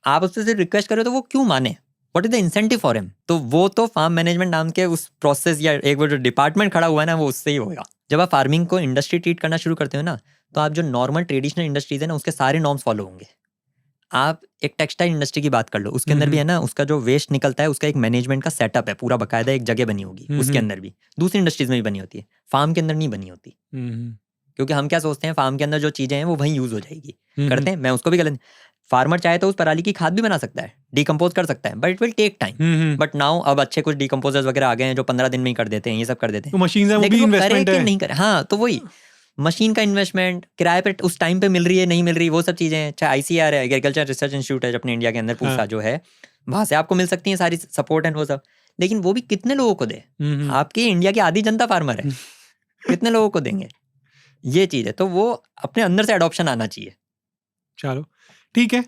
आप उससे सिर्फ रिक्वेस्ट करो तो वो क्यों माने, what is the incentive for him. तो वो तो फार्म मैनेजमेंट नाम के उस प्रोसेस या एक वो जो डिपार्टमेंट खड़ा हुआ है ना, वो उससे ही होगा। जब आप फार्मिंग को इंडस्ट्री ट्रीट करना शुरू करते हो ना, तो आप जो नॉर्मल ट्रेडिशनल इंडस्ट्रीज है ना, उसके सारे नॉर्म्स फॉलो होंगे। आप एक टेक्सटाइल इंडस्ट्री की बात कर लो, उसके अंदर भी है ना, उसका जो वेस्ट निकलता है उसका एक मैनेजमेंट का सेटअप है, पूरा बकायदा एक जगह बनी होगी, उसके अंदर भी दूसरी इंडस्ट्रीज में भी बनी होती है, फार्म के अंदर नहीं बनी होती, क्योंकि हम क्या सोचते हैं फार्म के अंदर जो चीजें हैं वो वहीं यूज हो जाएगी, करते हैं, मैं उसको भी गलत। फार्मर चाहे तो उस पराली की खाद भी बना सकता है, डिकम्पोज कर सकता है, but it will take time. But now अब अच्छे कुछ डिकम्पोजर्स वगैरह आ गए हैं जो 15 दिन में ही कर देते हैं, ये सब कर देते हैं, मशीन है, वो भी इन्वेस्टमेंट है, नहीं करे। हाँ, तो वही मशीन का इन्वेस्टमेंट, किराए पे उस टाइम पे मिल रही है नहीं मिल रही, वो सब चीजें हैं। चाहे ICR है, एग्रीकल्चर रिसर्च इंस्टीट्यूट है अपने इंडिया के अंदर, पूसा जो है, वहां से आपको मिल सकती है सारी सपोर्ट एंड वो सब, लेकिन वो भी कितने लोगों को दे? आपकी इंडिया की आधी जनता फार्मर है, कितने लोगों को देंगे? ये चीज है, तो वो अपने अंदर से अडॉप्शन आना चाहिए। चलो ठीक है,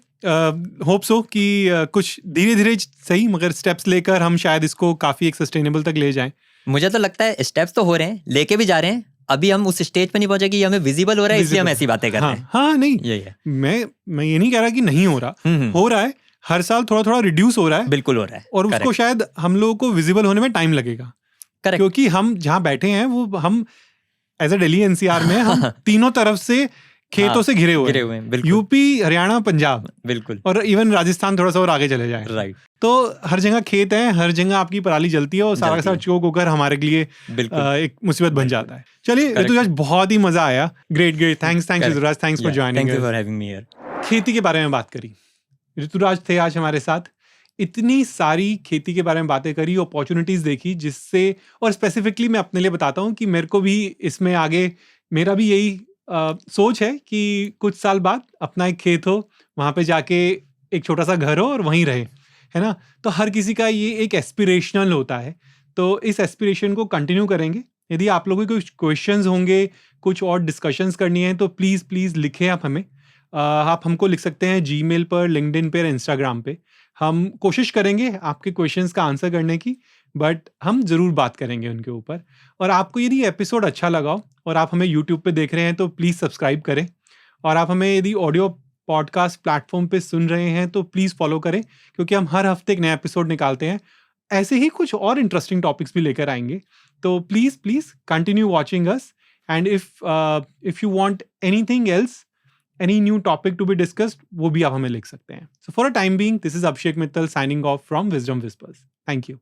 होप सो कि कुछ धीरे धीरे सही मगर स्टेप्स लेकर हम शायद इसको काफी एक सस्टेनेबल तक ले जाएं। मुझे तो लगता है स्टेप्स तो हो रहे हैं, लेके भी जा रहे हैं, अभी हम उस स्टेज पे नहीं पहुंचे कि हमें विजिबल हो रहा है, इसलिए हम ऐसी बातें कर रहे हैं। हाँ नहीं, यही है, मैं ये नहीं कह रहा कि नहीं हो रहा, हो रहा है, हर साल थोड़ा थोड़ा रिड्यूस हो रहा है, बिल्कुल हो रहा है, और उसको शायद हम लोगों को विजिबल होने में टाइम लगेगा, क्योंकि हम जहाँ बैठे हैं वो हम एज अ दिल्ली NCR में हम तीनों तरफ से खेतों से घिरे हुए हैं, यूपी, हरियाणा, पंजाब, बिल्कुल, और इवन राजस्थान थोड़ा सा और आगे चले जाए, राइट। तो हर जगह खेत है, हर जगह आपकी पराली जलती है, और सारा का सारा चोक होकर हमारे लिए एक मुसीबत बन जाता है। चलिए ऋतुराज, बहुत ही मजा आया, great thanks Rituraj, thanks for joining, thank you for having me here. खेती के बारे में बात करी, ऋतुराज थे आज हमारे साथ, इतनी सारी खेती के बारे में बातें करी, अपॉर्चुनिटीज देखी, जिससे, और स्पेसिफिकली मैं अपने लिए बताता हूँ कि मेरे को भी इसमें आगे, मेरा भी यही सोच है कि कुछ साल बाद अपना एक खेत हो, वहाँ पे जाके एक छोटा सा घर हो और वहीं रहे, है ना। तो हर किसी का ये एक एस्पिरेशनल होता है, तो इस एस्पिरेशन को कंटिन्यू करेंगे। यदि आप लोगों के कुछ क्वेश्चंस होंगे, कुछ और डिस्कशंस करनी है, तो प्लीज़ लिखें आप हमें। आप हमको लिख सकते हैं जीमेल पर, लिंक्डइन पर, इंस्टाग्राम पे। हम कोशिश करेंगे आपके क्वेश्चंस का आंसर करने की, बट हम ज़रूर बात करेंगे उनके ऊपर। और आपको यदि एपिसोड अच्छा लगा हो और आप हमें यूट्यूब पे देख रहे हैं तो प्लीज़ सब्सक्राइब करें, और आप हमें यदि ऑडियो पॉडकास्ट प्लेटफॉर्म पे सुन रहे हैं तो प्लीज़ फॉलो करें, क्योंकि हम हर हफ्ते एक नया एपिसोड निकालते हैं, ऐसे ही कुछ और इंटरेस्टिंग टॉपिक्स भी लेकर आएंगे। तो please continue watching us, and if you want anything else, any new topic to be discussed, वो भी आप हमें लिख सकते हैं। So for a time being, this is Abhishek Mittal signing off from Wisdom Whispers. Thank you.